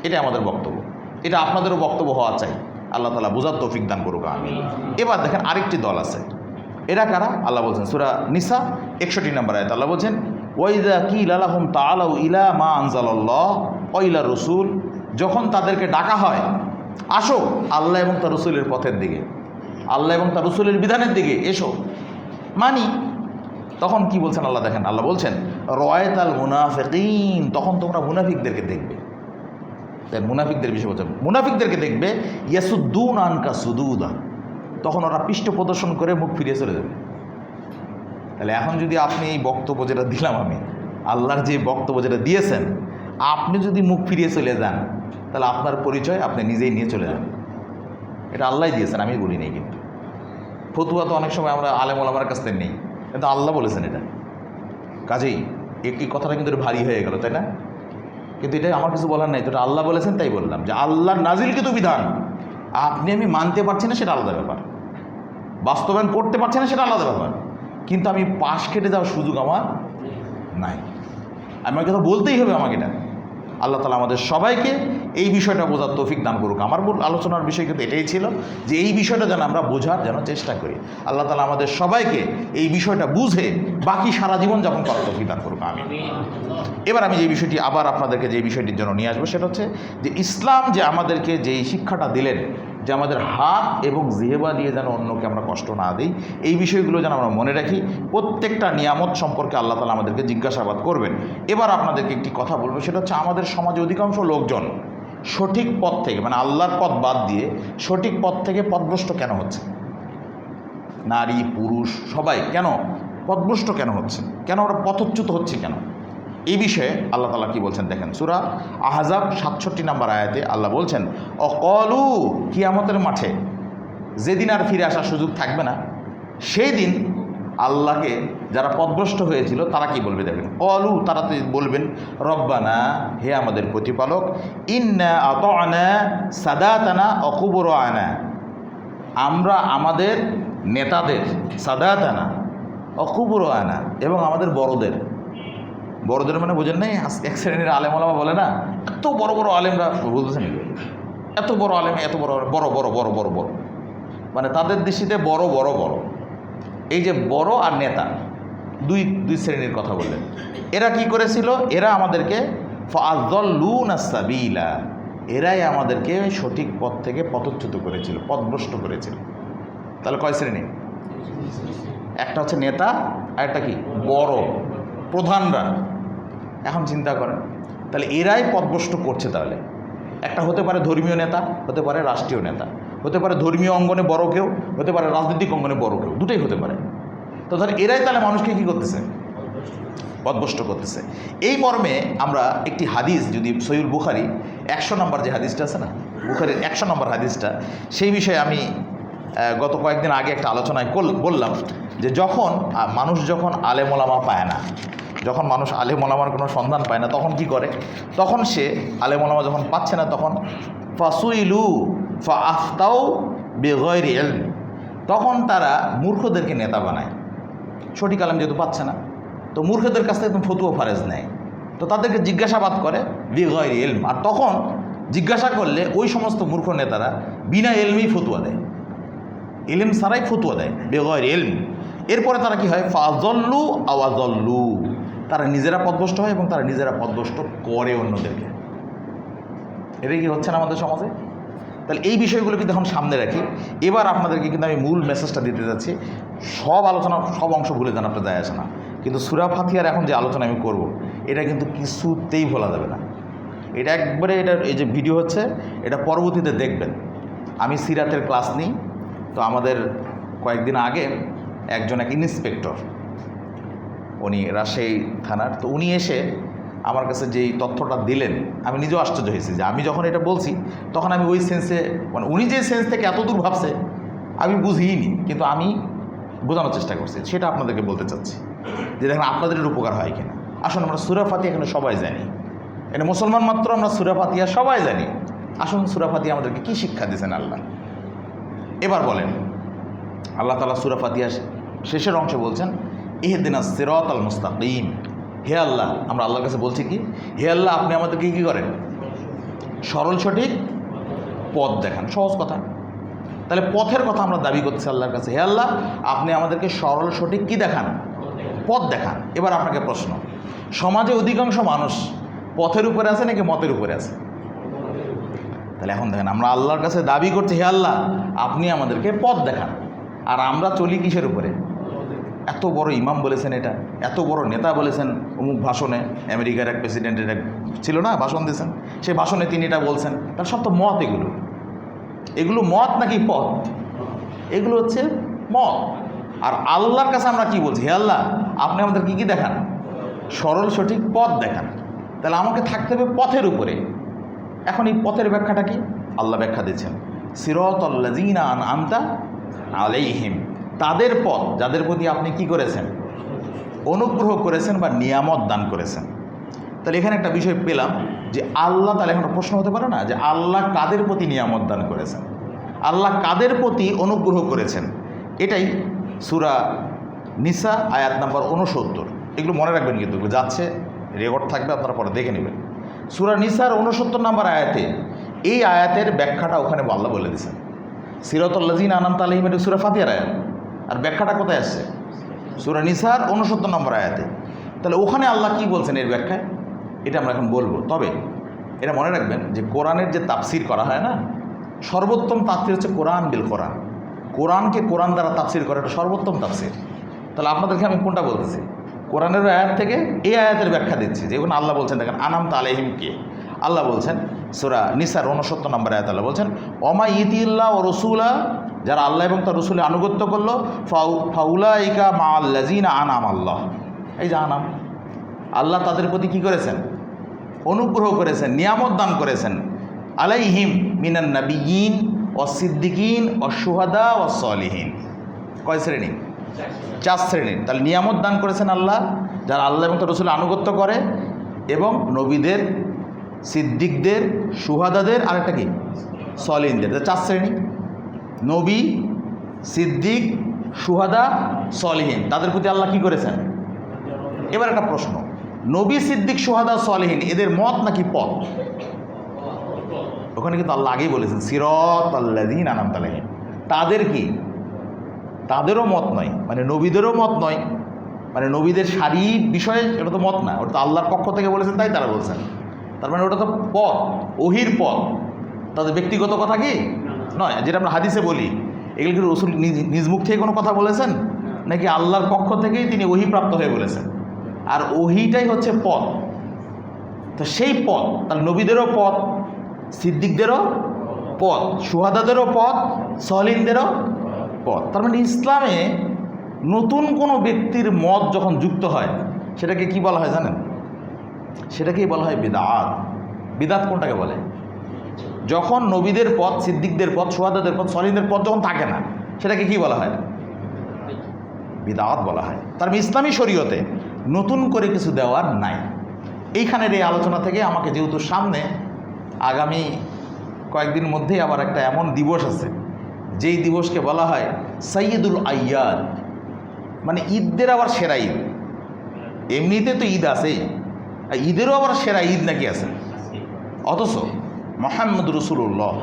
এটাই আমাদের বক্তব্য, এটা আপনাদেরও বক্তব্য হওয়া চাই। আল্লাহ তাআলা বোঝার তৌফিক দান করুক, আমিন। এবার দেখেন আরেকটি দল আছে, এরা কারা? আল্লাহ বলছেন সূরা নিসা 61 নম্বর আয়াত, আল্লাহ বলছেন ওয়াইযা কিলা লাহুম তাআলাউ ইলা মা আনজালাল্লাহ ওয়া ইলা রাসূল, যখন তাদেরকে ডাকা হয় আসো আল্লাহ এবং তার রাসূলের পথের দিকে, আল্লাহ এবং তার রাসূলের বিধানের দিকে এসো, মানি, তখন কি বলছেন আল্লাহ? দেখেন আল্লাহ বলছেন রাআইতাল মুনাফিকিন, তখন তোমরা মুনাফিকদেরকে দেখবে। তাই মুনাফিকদের বিষয় বলছেন, মুনাফিকদেরকে দেখবে ইয়াসুদ্দুনা আনকা সুদুদা, তখন ওরা পৃষ্ঠ প্রদর্শন করে মুখ ফিরিয়ে চলে যাবে। তাহলে এখন যদি আপনি এই বক্তব্য যেটা দিলাম, আমি আল্লাহর যে বক্তব্য যেটা দিয়েছেন, আপনি যদি মুখ ফিরিয়ে চলে যান, তাহলে আপনার পরিচয় আপনি নিজেই নিয়ে চলে যান। এটা আল্লাহই দিয়েছেন, আমি বলি নেই। কিন্তু ফতুয়া তো অনেক সময় আমরা আলেম ওলামার কাছ থেকে নেই, কিন্তু আল্লাহ বলেছেন এটা। কাজেই এই কথাটা কিন্তু ভারী হয়ে গেল, তাই না? কিন্তু এটা আমার কিছু বলার নাই, তো এটা আল্লাহ বলেছেন তাই বললাম, যে আল্লাহর নাজিলকৃত বিধান আপনি আমি মানতে পারছি না সেটা আলাদা ব্যাপার, বাস্তবায়ন করতে পারছি না সেটা আলাদা ব্যাপার, কিন্তু আমি পাশ কেটে যাওয়ার সুযোগ আমার নাই। আমার কথা বলতেই হবে আমাকে। এটা আল্লাহ তাআলা আমাদের সবাইকে এই বিষয়টা বোঝার তৌফিক দান করুক। আমার মূল আলোচনার বিষয় কিন্তু এটাই ছিল, যে এই বিষয়টা যেন আমরা বোঝার যেন চেষ্টা করি। আল্লাহ তাআলা আমাদের সবাইকে এই বিষয়টা বুঝে বাকি সারা জীবন যাপন করার তৌফিক দান করুক, আমিন। এবার আমি যে বিষয়টি আবার আপনাদেরকে যে বিষয়টির জন্য নিয়ে আসবো, সেটা হচ্ছে যে ইসলাম যে আমাদেরকে যেই শিক্ষাটা দিলেন, যে আমাদের হাত এবং জিহবা দিয়ে যেন অন্যকে আমরা কষ্ট না দিই, এই বিষয়গুলো যেন আমরা মনে রাখি। প্রত্যেকটা নিয়ামত সম্পর্কে আল্লাহ তাআলা আমাদেরকে জিজ্ঞাসাবাদ করবেন। এবার আপনাদেরকে একটি কথা বলবো, সেটা হচ্ছে আমাদের সমাজে অধিকাংশ লোকজন সঠিক পথ থেকে, মানে আল্লাহর পথ বাদ দিয়ে সঠিক পথ থেকে পথভ্রষ্ট কেন হচ্ছে? নারী পুরুষ সবাই কেন পথভ্রষ্ট কেন হচ্ছে? কেন আমরা পথচ্যুত হচ্ছে কেন? এই বিষয়ে আল্লাহ তাআলা কি বলছেন দেখেন, সূরা আহজাব 67 নম্বর আয়াতে আল্লাহ বলছেন অকলু, কিয়ামতের মাঠে যেদিন আর ফিরে আসার সুযোগ থাকবে না, সেই দিন আল্লাহকে যারা পথভ্রষ্ট হয়েছিল তারা কি বলবে দেখেন, কলু, তারা বলবেন রব্বানা, হে আমাদের প্রতিপালক, ইন্না আতা'না সাদাতানা ওয়া কুবরানা, আমরা আমাদের নেতাদের, সাদাতানা ওয়া কুবরানা, এবং আমাদের বড়দের মানে বোঝেন নাই, এক শ্রেণীর আলেম ওলামা বলে না, এত বড় বড় আলেমরা, বুঝতেছেন, এত বড় আলেম, এত বড় বড় বড় বড় বড় বড়, মানে তাদের দৃষ্টিতে বড় বড় বড়, এই যে বড় আর নেতা দুই শ্রেণীর কথা বললেন। এরা কি করেছিল? এরা আমাদেরকে ফাআযাল্লুনা সাবিলা, এরাই আমাদেরকে সঠিক পথ থেকে পথচ্যুত করেছিল, পথভ্রষ্ট করেছিল। তাহলে কয় শ্রেণী? একটা হচ্ছে নেতা, আর একটা কি বড় প্রধানরা। এখন চিন্তা করেন, তাহলে এরাই পথভ্রষ্ট করছে। তাহলে একটা হতে পারে ধর্মীয় নেতা, হতে পারে রাষ্ট্রীয় নেতা, হতে পারে ধর্মীয় অঙ্গনে বড় কেউ, হতে পারে রাজনৈতিক অঙ্গনে বড় কেউ, দুটোই হতে পারে। তো তাহলে এরাই তাহলে মানুষকে কী করতেছে? পথভ্রষ্ট করতেছে। এই মর্মে আমরা একটি হাদিস, যদি সহিহুল বুখারী 100 নম্বর যে হাদিসটা আছে না, বুখারীর 100 নম্বর হাদিসটা, সেই বিষয়ে আমি গত কয়েকদিন আগে একটা আলোচনায় বললাম যে মানুষ যখন আলেম ওলামা পায় না, যখন মানুষ আলেম ওলামার কোনো সন্ধান পায় না, তখন কি করে? তখন সে আলেম ওলামা যখন পাচ্ছে না, তখন ফাসুইলু ফাআফতাউ বিগাইরি ইলম, তখন তারা মূর্খদেরকে নেতা বানায়। সঠিক আলেম যেহেতু পাচ্ছে না, তো মূর্খদের কাছ থেকে ফতুয়া ফারেজ নেয়, তো তাদেরকে জিজ্ঞাসাবাদ করে বিগাইরি ইলম। আর তখন জিজ্ঞাসা করলে ওই সমস্ত মূর্খ নেতারা বিনা ইলমেই ফতুয়া দেয়, ইলম ছাড়াই ফতুয়া দেয়, বিগাইরি ইলম। এরপরে তারা কি হয়? ফাযাল্লু আও আযাল্লু, তারা নিজেরা পথভ্রষ্ট হয় এবং তারা নিজেরা পথভ্রষ্ট করে অন্যদেরকে। এটাই কি হচ্ছে না আমাদের সমাজে? তাহলে এই বিষয়গুলো কিন্তু এখন সামনে রাখি। এবার আপনাদেরকে কিন্তু আমি মূল মেসেজটা দিতে যাচ্ছি। সব আলোচনা, সব অংশ ভুলে যান, আপনার যায় আসে না, কিন্তু সূরা ফাতিহার এখন যে আলোচনা আমি করব, এটা কিন্তু কিছুতেই ভোলা যাবে না। এটা একবারে, এই যে ভিডিও হচ্ছে, এটা পরবর্তীতে দেখবেন। আমি সিরাতের ক্লাস নিই, তো আমাদের কয়েকদিন আগে এক ইন্সপেক্টর, উনি রাজশাহী থানার, তো উনি এসে আমার কাছে যেই তথ্যটা দিলেন আমি নিজেও আশ্চর্য হয়েছি যে আমি যখন এটা বলছি তখন আমি ওই সেন্সে, মানে উনি যে সেন্স থেকে এত দূর ভাবছে আমি বুঝিনি, কিন্তু আমি বোঝানোর চেষ্টা করছি, সেটা আপনাদেরকে বলতে চাচ্ছি যে দেখেন আপনাদের এর উপকার হয় কিনা। আসুন আমরা সূরা ফাতিহা এখানে সবাই জানি, এটা মুসলমান মাত্র আমরা সূরা ফাতিহা সবাই জানি। আসুন সূরা ফাতিহা আমাদেরকে কী শিক্ষা দিয়েছেন আল্লাহ এবার বলেন। আল্লাহ তাআলা সূরা ফাতিহা শেষের অংশে বলছেন ইহদিনাস সিরাতাল মুস্তাকিম। হে আল্লাহ, আমরা আল্লাহর কাছে বলছি কি, হে আল্লাহ আপনি আমাদেরকে কী করেন, সরল সঠিক পথ দেখান। সহজ কথা, তাহলে পথের কথা আমরা দাবি করছি আল্লাহর কাছে, হে আল্লাহ আপনি আমাদেরকে সরল সঠিক কি দেখান, পথ দেখান। এবার আপনাকে প্রশ্ন, সমাজে অধিকাংশ মানুষ পথের উপরে আছে নাকি মতের উপরে আছে? তাহলে এখন দেখেন আমরা আল্লাহর কাছে দাবি করছি হে আল্লাহ আপনি আমাদেরকে পথ দেখান, আর আমরা চলি কিসের উপরে? এত বড় ইমাম বলেছেন, এটা এত বড় নেতা বলেছেন অমুক ভাষণে, আমেরিকার এক প্রেসিডেন্টের এক ছিল না, ভাষণ দিয়েছেন, সেই ভাষণে তিনি এটা বলছেন, তার সব তো মত। এগুলো মত নাকি পথ? এগুলো হচ্ছে মত। আর আল্লাহর কাছে আমরা কি বলছি, হে আল্লাহ আপনি আমাদের কি দেখান, সরল সঠিক পথ দেখান। তাহলে আমাকে থাকতে হবে পথের উপরে। এখন এই পথের ব্যাখ্যাটা কি আল্লাহ ব্যাখ্যা দিচ্ছেন, সিরাতাল্লাযীনা আনআমতা আলাইহিম, তাদের পথ যাদের প্রতি আপনি কি করেছেন, অনুগ্রহ করেছেন বা নিয়ামত দান করেছেন। তাহলে এখানে একটা বিষয় পেলাম যে আল্লাহ, তাহলে এখন প্রশ্ন হতে পারে না যে আল্লাহ কাদের প্রতি নিয়ামত দান করেছেন, আল্লাহ কাদের প্রতি অনুগ্রহ করেছেন? এটাই সূরা নিসা আয়াত নাম্বার 69। এগুলো মনে রাখবেন, কিন্তু যাচ্ছে রেকর্ড থাকবে, আপনারা পরে দেখে নেবেন। সূরা নিসার 69 নম্বর আয়াতে, এই আয়াতের ব্যাখ্যাটা ওখানে আল্লাহ বলে দিয়েছেন। সিরাতাল্লাযীনা আনআমতা আলাইহিম এটা সূরা ফাতিহার আয়াত, আর ব্যাখ্যাটা কোথায় আসছে? সূরা নিসার 69 নম্বর আয়াতে। তাহলে ওখানে আল্লাহ কি বলছেন এর ব্যাখ্যায়, এটা আমরা এখন বলবো। তবে এটা মনে রাখবেন যে কোরআনের যে তাফসির করা হয় না, সর্বোত্তম তাফসির হচ্ছে কোরআন বিল কোরআন। কোরআনকে কোরআন দ্বারা তাফসির করা এটা সর্বোত্তম তাফসির। তাহলে আপনাদেরকে আমি কোনটা বলতেছি, কোরআনের আয়াত থেকে এই আয়াতের ব্যাখ্যা দিচ্ছি। যেমন আল্লাহ বলছেন, দেখেন আনআমতা আলাইহিম কে, আল্লাহ বলছেন সূরা নিসার 69 নম্বর আয়াত আল্লাহ বলছেন ওমা ইতিল্লাহ ও রসুলা, যারা আল্লাহ এবং তার রসুলের আনুগত্য করলো, ফাউলাইকা মাআল্লাযীনা আনআম আল্লাহ। এই যে আনাম, আল্লাহ তাদের প্রতি কি করেছেন, অনুগ্রহ করেছেন, নিয়ামত দান করেছেন। আলাইহিম মিনান নাবিয়্যিন ওয়াস সিদ্দিকিন ওয়াস শুহাদা ওয়াস সালিহিন। কয় শ্রেণী? 4 শ্রেণীর। তাহলে নিয়ামত দান করেছেন আল্লাহ যারা আল্লাহ এবং তার রসুলের আনুগত্য করে, এবং নবীদের, সিদ্দিকদের, শুহাদাদের, আরেকটা কি সলিহিনদের। 4 শ্রেণী, নবী, সিদ্দিক, শুহাদা, সলিহিন, তাদের প্রতি আল্লাহ কি করেছেন। এবার একটা প্রশ্ন, নবী, সিদ্দিক, শুহাদা, সলিহিন এদের মত নাকি পথ? ওখানে কিন্তু আল্লাহ আগেই বলেছেন সিরাতাল্লাযীনা আনআমতা আলাইহিম, তাদের কি, তাদেরও মত নয়, মানে নবীদেরও মত নয়, মানে নবীদের শারীরিক বিষয়ে এটা তো মত না, ওটা তো আল্লাহর পক্ষ থেকে বলেছেন তাই তারা বলছেন। তার মানে ওটা তো পথ, ওহির পথ, তাদের ব্যক্তিগত কথা কি নয়। যেটা আমরা হাদিসে বলি, এগুলো কি রসুল নিজ মুখ থেকে কোনো কথা বলেছেন, নাকি আল্লাহর পক্ষ থেকেই তিনি ওহি প্রাপ্ত হয়ে বলেছেন? আর ওহিটাই হচ্ছে পথ। তো সেই পথ, তাহলে নবীদেরও পথ, সিদ্দিকদেরও পথ, শুহাদাদেরও পথ, সলিহিনদেরও পথ। তার মানে ইসলামে নতুন কোনো ব্যক্তির মত যখন যুক্ত হয় সেটাকে কি বলা হয় জানেন? সেটাকেই বলা হয় বিদআত। বিদআত কোনটাকে বলে? যখন নবীদের পথ, সিদ্দিকদের পথ, শুহাদাদের পথ, সলিহিনদের পথ যখন থাকে না, সেটাকে কি বলা হয়? বিদআত বলা হয়। তার মানে ইসলামী শরীয়তে নতুন করে কিছু দেওয়ার নাই। এইখানের এই আলোচনা থেকে আমাকে, যেহেতু সামনে আগামী কয়েকদিন মধ্যেই আবার একটা এমন দিবস আছে যেই দিবসকে বলা হয় সাইয়্যিদুল আইয়াদ, মানে ঈদদের আবার সেরা ঈদ। এমনিতে তো ঈদ আছেই, আর ঈদেরও আবার সেরা ঈদ নাকি আছে। অথচ মুহাম্মদ রাসূলুল্লাহ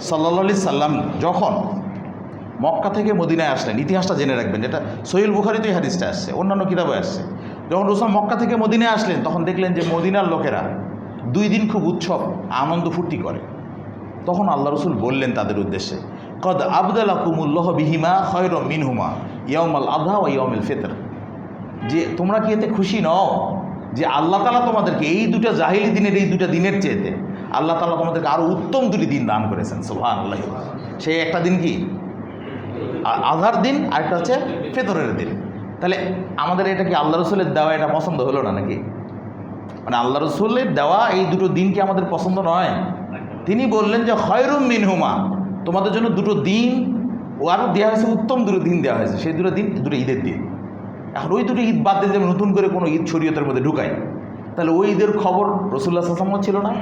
সাল্লাল্লাহু আলাইহি সাল্লাম যখন মক্কা থেকে মদিনায় আসলেন, ইতিহাসটা জেনে রাখবেন, যেটা সহিহ বুখারীতে এই হাদিসটা আসছে, অন্যান্য কিতাবে আসছে। যখন রাসূল মক্কা থেকে মদিনায় আসলেন তখন দেখলেন যে মদিনার লোকেরা 2 দিন খুব উৎসব আনন্দ ফুর্তি করে। তখন আল্লাহ রসুল বললেন তাদের উদ্দেশ্যে, কদ আবদালাকুমুল্লাহ বিহিমা খায়রাম মিনহুমা ইয়াউমাল আযহা ওয়া ইয়াউমুল ফিতর, যে তোমরা কি এতে খুশি নও যে আল্লাহ তাআলা তোমাদেরকে এই 2টা জাহিলি দিনের, এই 2টা দিনের চেয়েতে আল্লাহ তাআলা তোমাদেরকে আরও উত্তম 2টি দিন দান করেছেন। সুবহানাল্লাহ। সেই একটা দিন কি আযহার দিন, আরেকটা হচ্ছে ফিতরের দিন। তাহলে আমাদের এটা কি আল্লাহ রসুলের দেওয়া এটা পছন্দ হলো না নাকি? মানে আল্লাহ রসুলের দেওয়া এই দুটো দিন কি আমাদের পছন্দ নয়? তিনি বললেন যে খয়রুম মিনহুমা, তোমাদের জন্য দুটো দিন ও আরও দেওয়া হয়েছে, উত্তম দুটো দিন দেওয়া হয়েছে। সেই দুটো দিন দুটো ঈদের দিন। এখন ওই দুটো ঈদ বাদ দিয়ে নতুন করে কোনো ঈদ শরীয়তের মধ্যে ঢুকাই, তাহলে ওই ঈদের খবর রসুল্লাহ সাল্লাল্লাহু ছিল না,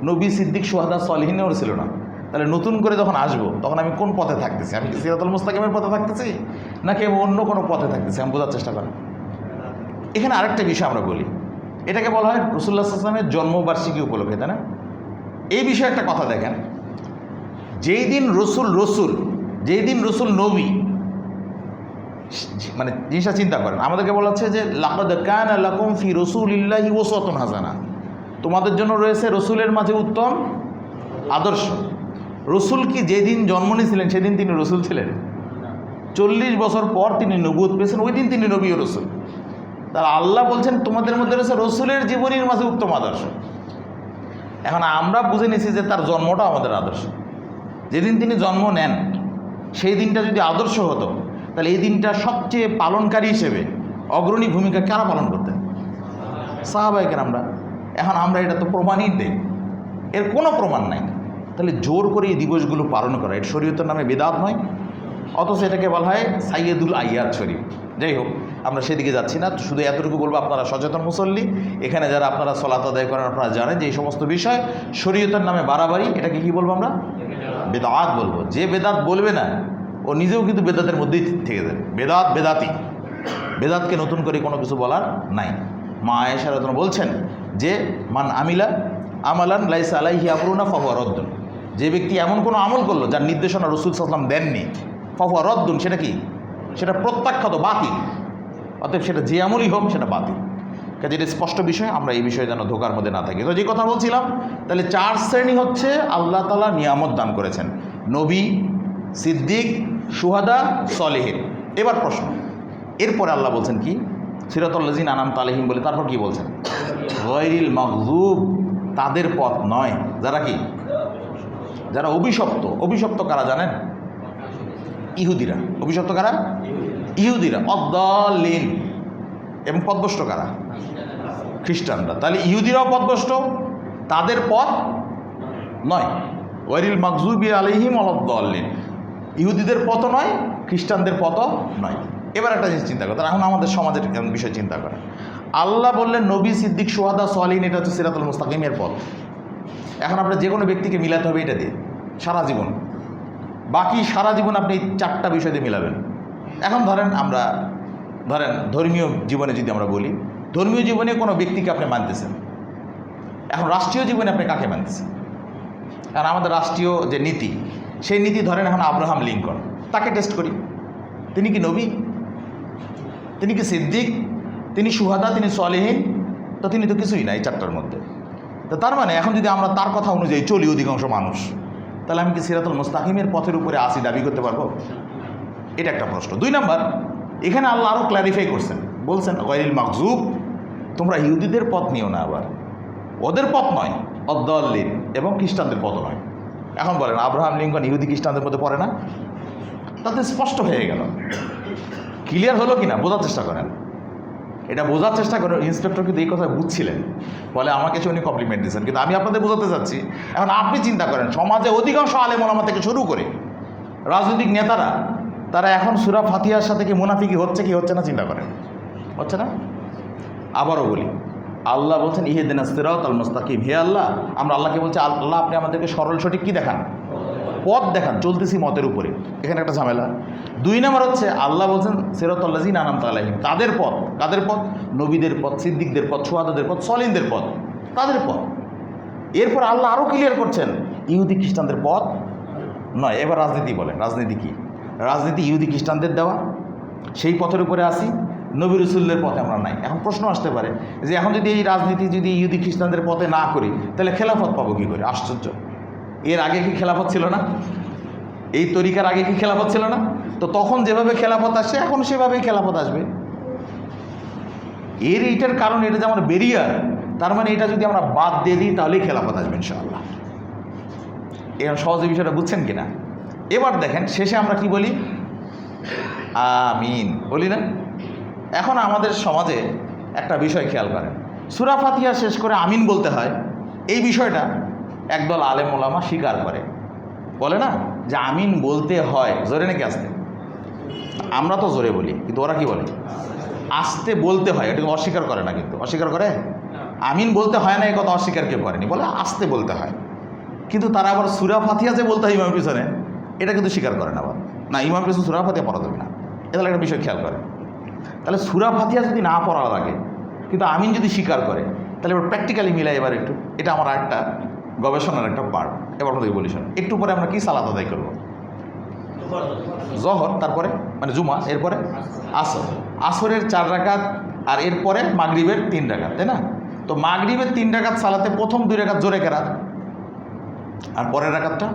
নবী সিদ্দিক শুহাদা সালেহিনেও ছিল না। তাহলে নতুন করে যখন আসবো তখন আমি কোন পথে থাকতেছি? আমি কি সিরাতুল মুস্তাকিমের পথে থাকতেছি নাকি আমি অন্য কোনো পথে থাকতেছি? আমি বোঝার চেষ্টা করি। এখানে আরেকটা বিষয় আমরা বলি, এটাকে বলা হয় রাসূলুল্লাহ সাল্লাল্লাহু আলাইহি ওয়াসাল্লামের জন্মবার্ষিকী উপলক্ষে, তাই না? এই বিষয়ে একটা কথা দেখেন, যেই দিন যেই দিন রসুল নবী, মানে জিনিসটা চিন্তা করেন, আমাদেরকে বলা হচ্ছে যে লাকাদ কানা লাকুম ফি রাসূলিল্লাহি উসওয়াতুন হাসানা, তোমাদের জন্য রয়েছে রসুলের মাঝে উত্তম আদর্শ। রসুল কি যেদিন জন্ম নিয়েছিলেন সেদিন তিনি রসুল ছিলেন? 40 বছর পর তিনি নবুয়ত পেয়েছেন, ওই দিন তিনি নবী ও রসুল। তাহলে আল্লাহ বলছেন তোমাদের মধ্যে রয়েছে রসুলের জীবনীর মাঝে উত্তম আদর্শ। এখন আমরা বুঝে নিয়েছি যে তার জন্মটাও আমাদের আদর্শ। যেদিন তিনি জন্ম নেন সেই দিনটা যদি আদর্শ হতো, তাহলে এই দিনটা সবচেয়ে পালনকারী হিসেবে অগ্রণী ভূমিকা কারা পালন করতেন? সাহাবায়ে কেরামরা। এখন আমরা এটা তো প্রমাণই দেই, এর কোনো প্রমাণ নাই। তাহলে জোর করে এই দিবসগুলো পালন করা এটা শরীয়তের নামে বিদআত নয়, অথচ এটাকে বলা হয় সাইয়্যিদুল আইয়াদ শরীফ। যাই হোক, আমরা সেদিকে যাচ্ছি না, শুধু এতটুকু বলবো, আপনারা সচেতন মুসল্লি, এখানে যারা আপনারা সালাত আদায় করেন আপনারা জানেন যে এই সমস্ত বিষয় শরীয়তের নামে বাড়াবাড়ি, এটাকে কি বলবো আমরা? বেদাত বলবো। যে বেদাত বলবে না ও নিজেও কিন্তু বেদাতের মধ্যেই থেকে যাবে। বেদাতি, বেদাতকে নতুন করে কোনো কিছু বলার নাই। মা আয়েশা রাদিয়াল্লাহু বলছেন যে মান আমিলা আমালান লাইসা আলাইহি আমরুনা ফাহুয়া রদ্দুন, যে ব্যক্তি এমন কোনো আমল করলো যার নির্দেশনা রাসূল সাল্লাল্লাহু আলাইহি ওয়াসাল্লাম দেননি, ফাহুয়া রদ্দুন, সেটা কি? সেটা প্রত্যাখ্যাত, বাতিল। অতএব সেটা যে আমলই হোক সেটা বাতিল। কাজে এটা স্পষ্ট বিষয়, আমরা এই বিষয়ে যেন ধোকার মধ্যে না থাকি। তো যে কথা বলছিলাম, তাহলে 4 শ্রেণী হচ্ছে আল্লাহ তাআলা নিয়ামত দান করেছেন, নবী, সিদ্দিক, শুহাদা, সলিহিন। এবার প্রশ্ন, এরপরে আল্লাহ বলছেন কি? সিরাতাল লাযিনা আনআমতা আলাইহিম বলে, তারপর কি বলছেন? গায়রিল মাগযুব, তাদের পথ নয়, যারা কি? যারা অভিশপ্ত। অভিশপ্ত কারা জানেন? ইহুদিরা। অভিশপ্ত কারা? ইহুদিরা। অদ্দালিন, এবং পথভ্রষ্ট কারা? খ্রিস্টানরা। তাহলে ইহুদিরাও পথভ্রষ্ট, তাদের পথ নয়। গায়রিল মাগযুবি আলাইহিম ওয়ালাদ-দাল্লিন, ইহুদিদের পথও নয়, খ্রিস্টানদের পথও নয়। এবার একটা জিনিস চিন্তা করেন, এখন আমাদের সমাজের বিষয় চিন্তা করেন। আল্লাহ বললেন নবী, সিদ্দিক, শুহাদা, সলিহিন, এটা হচ্ছে সিরাতুল মুস্তাকিমের পথ। এখন আপনার যে কোনো ব্যক্তিকে মিলাতে হবে এটা দিয়ে সারা জীবন, বাকি সারা জীবন আপনি 4টা বিষয় দিয়ে মিলাবেন। এখন ধরেন ধর্মীয় জীবনে যদি আমরা বলি, ধর্মীয় জীবনে কোনো ব্যক্তিকে আপনি মানতেছেন, এখন রাষ্ট্রীয় জীবনে আপনি কাকে মানতেছেন? কারণ আমাদের রাষ্ট্রীয় যে নীতি, সেই নীতি ধরেন এখন আব্রাহাম লিঙ্কন, তাকে টেস্ট করি, তিনি কি নবী? তিনি কি সিদ্দিক? তিনি শুহাদা? তিনি সলিহিন? তো তিনি তো কিছুই না এই 4টার মধ্যে। তো তার মানে এখন যদি আমরা তার কথা অনুযায়ী চলি অধিকাংশ মানুষ, তাহলে আমি কি সিরাতুল মুস্তাকিমের পথের উপরে আসি দাবি করতে পারবো? এটা একটা প্রশ্ন। 2 নাম্বার, এখানে আল্লাহ আরও ক্ল্যারিফাই করছেন, বলছেন গায়রিল মাগযুব, তোমরা ইহুদিদের পথ নিও না, আবার ওদের পথ নয়, অদ্দাল্লিন, এবং খ্রিস্টানদের পথ নয়। এখন বলেন আব্রাহাম লিঙ্কন ইহুদি খ্রিস্টানদের মধ্যে পড়ে না? তাতে স্পষ্ট হয়ে গেল। ক্লিয়ার হলো কি না বোঝার চেষ্টা করেন, এটা বোঝার চেষ্টা করেন। ইন্সপেক্টর কিন্তু এই কথা বুঝছিলেন, বলে আমাকে সে উনি কমপ্লিমেন্ট দিয়েছেন, কিন্তু আমি আপনাদের বোঝাতে চাচ্ছি। এখন আপনি চিন্তা করেন, সমাজে অধিকাংশ আলেম ওলামা থেকে শুরু করে রাজনৈতিক নেতারা, তারা এখন সূরা ফাতিহার সাথে কি মুনাফিকি হচ্ছে কি হচ্ছে না? চিন্তা করেন, হচ্ছে না? আবারও বলি, আল্লাহ বলছেন ইহদিনাস সিরাতাল মুস্তাকিম, হে আল্লাহ, আমরা আল্লাহকে বলছি আল্লাহ আপনি আমাদেরকে সরল সঠিক কি দেখান? পথ দেখান, চলতেছি মতের উপরে। এখানে একটা ঝামেলা। 2 নম্বর হচ্ছে আল্লাহ বলছেন সিরাতাল লাযিনা আনআমতা আলাইহিম, তাদের পথ। কাদের পথ? নবীদের পথ, সিদ্দিকদের পথ, শুহাদাদের পথ, সলিহিনদের পথ, তাদের পথ। এরপর আল্লাহ আরও ক্লিয়ার করছেন ইহুদি খ্রিস্টানদের পথ নয়। এবার রাজনীতি বলেন, রাজনীতি কি? রাজনীতি ইহুদি খ্রিস্টানদের দেওয়া, সেই পথের উপরে আসি, নবী রাসূলদের পথে আমরা নাই। এখন প্রশ্ন আসতে পারে যে এখন যদি এই রাজনীতি যদি ইহুদি খ্রিস্টানদের পথে না করি, তাহলে খেলাফত পাবো কী করে? আশ্চর্য, এর আগে কি খেলাফত ছিল না? এই তরিকার আগে কি খেলাফত ছিল না? তো তখন যেভাবে খেলাফত আসে এখন সেভাবেই খেলাফত আসবে। এইটার কারণ, এটা যে আমার বেরিয়ার, তার মানে এটা যদি আমরা বাদ দিয়ে দিই তাহলেই খেলাফত আসবে ইনশাআল্লাহ। এখন সহজে বিষয়টা বুঝছেন কিনা? এবার দেখেন শেষে আমরা কি বলি? আমিন বলি না? এখন আমাদের সমাজে একটা বিষয় খেয়াল করেন, সূরা ফাতিহা শেষ করে আমিন বলতে হয়, এই বিষয়টা একদল আলেম ওলামা স্বীকার করে, বলে না যে আমিন বলতে হয়। জোরে নাকি আসতে? আমরা তো জোরে বলি, কিন্তু ওরা কি বলে? আস্তে বলতে হয়। এটা অস্বীকার করে না, কিন্তু অস্বীকার করে আমিন বলতে হয় না, এই কথা অস্বীকার কেউ করেনি, বলে আস্তে বলতে হয়। কিন্তু তারা আবার সূরা ফাতিহা যে বলতে হয় ইমামের পিছনে, এটা কিন্তু স্বীকার করে না। আবার না, ইমামের পিছনে সূরা ফাতিহা পড়া যাবে না, এটা একটা বিষয় খেয়াল করে। তাহলে সূরা ফাতিহা যদি না পড়া লাগে, কিন্তু আমিন যদি স্বীকার করে, তাহলে এবার প্র্যাকটিক্যালি মিলাই এবার একটু। এটা আমার একটা গবেষণার একটা পার্ট। এবার আপনাদেরকে বলি, শোন, একটু পরে আমরা কি সালাত আদায় করবো? জহর, তারপরে মানে জুমা, এরপরে আসর। আসরের 4 রাকাত, আর এরপরে মাগরিবের 3 রাকাত, তাই না? তো মাগরিবের 3 রাকাত সালাতে প্রথম 2 রাকাত জোরে কেরাত, আর পরের রাকাতটা।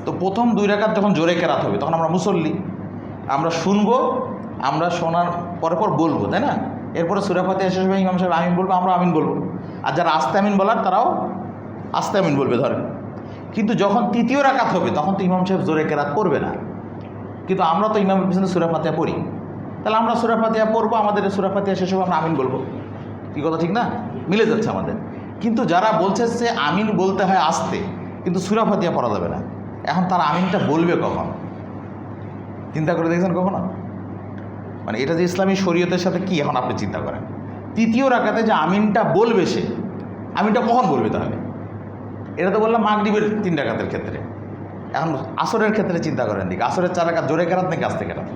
তো প্রথম 2 রাকাত যখন জোরে কেরাত হবে, তখন আমরা মুসল্লি, আমরা শুনবো, আমরা শোনার পরে পর বলবো, তাই না? এরপরে সূরা ফাতিহা শেষ হবে, ইমাম সাহেব আমিন বলবো, আমরা আমিন বলবো, আর যারা আস্তে আমিন বলার তারাও আস্তে আমিন বলবে, ধরেন। কিন্তু যখন 3য় রাকাত হবে, তখন তো ইমাম সাহেব জোরে কেরাত করবে না, কিন্তু আমরা তো ইমামের পিছনে সূরা ফাতিহা পড়ি। তাহলে আমরা সূরা ফাতিহা পড়বো, আমাদের সূরা ফাতিহা শেষ হবে, আমরা আমিন বলবো। কি কথা ঠিক না? মিলে যাচ্ছে আমাদের। কিন্তু যারা বলছে যে আমিন বলতে হয় আস্তে, কিন্তু সূরা ফাতিহা পড়া যাবে না, এখন তারা আমিনটা বলবে কখন? চিন্তা করে দেখছেন কখনো? মানে এটা যে ইসলামী শরীয়তের সাথে কি, এখন আপনি চিন্তা করেন। 3য় রাকাতে যে আমিনটা বলবে, সে আমিনটা কখন বলবে তাহলে? এটা তো বললাম মাগরিবের 3 রাকাতের ক্ষেত্রে। এখন আসরের ক্ষেত্রে চিন্তা করেন, দিকে আসরের 4 রাকাত জোরে কেরাত নাকি আস্তে কেরাত?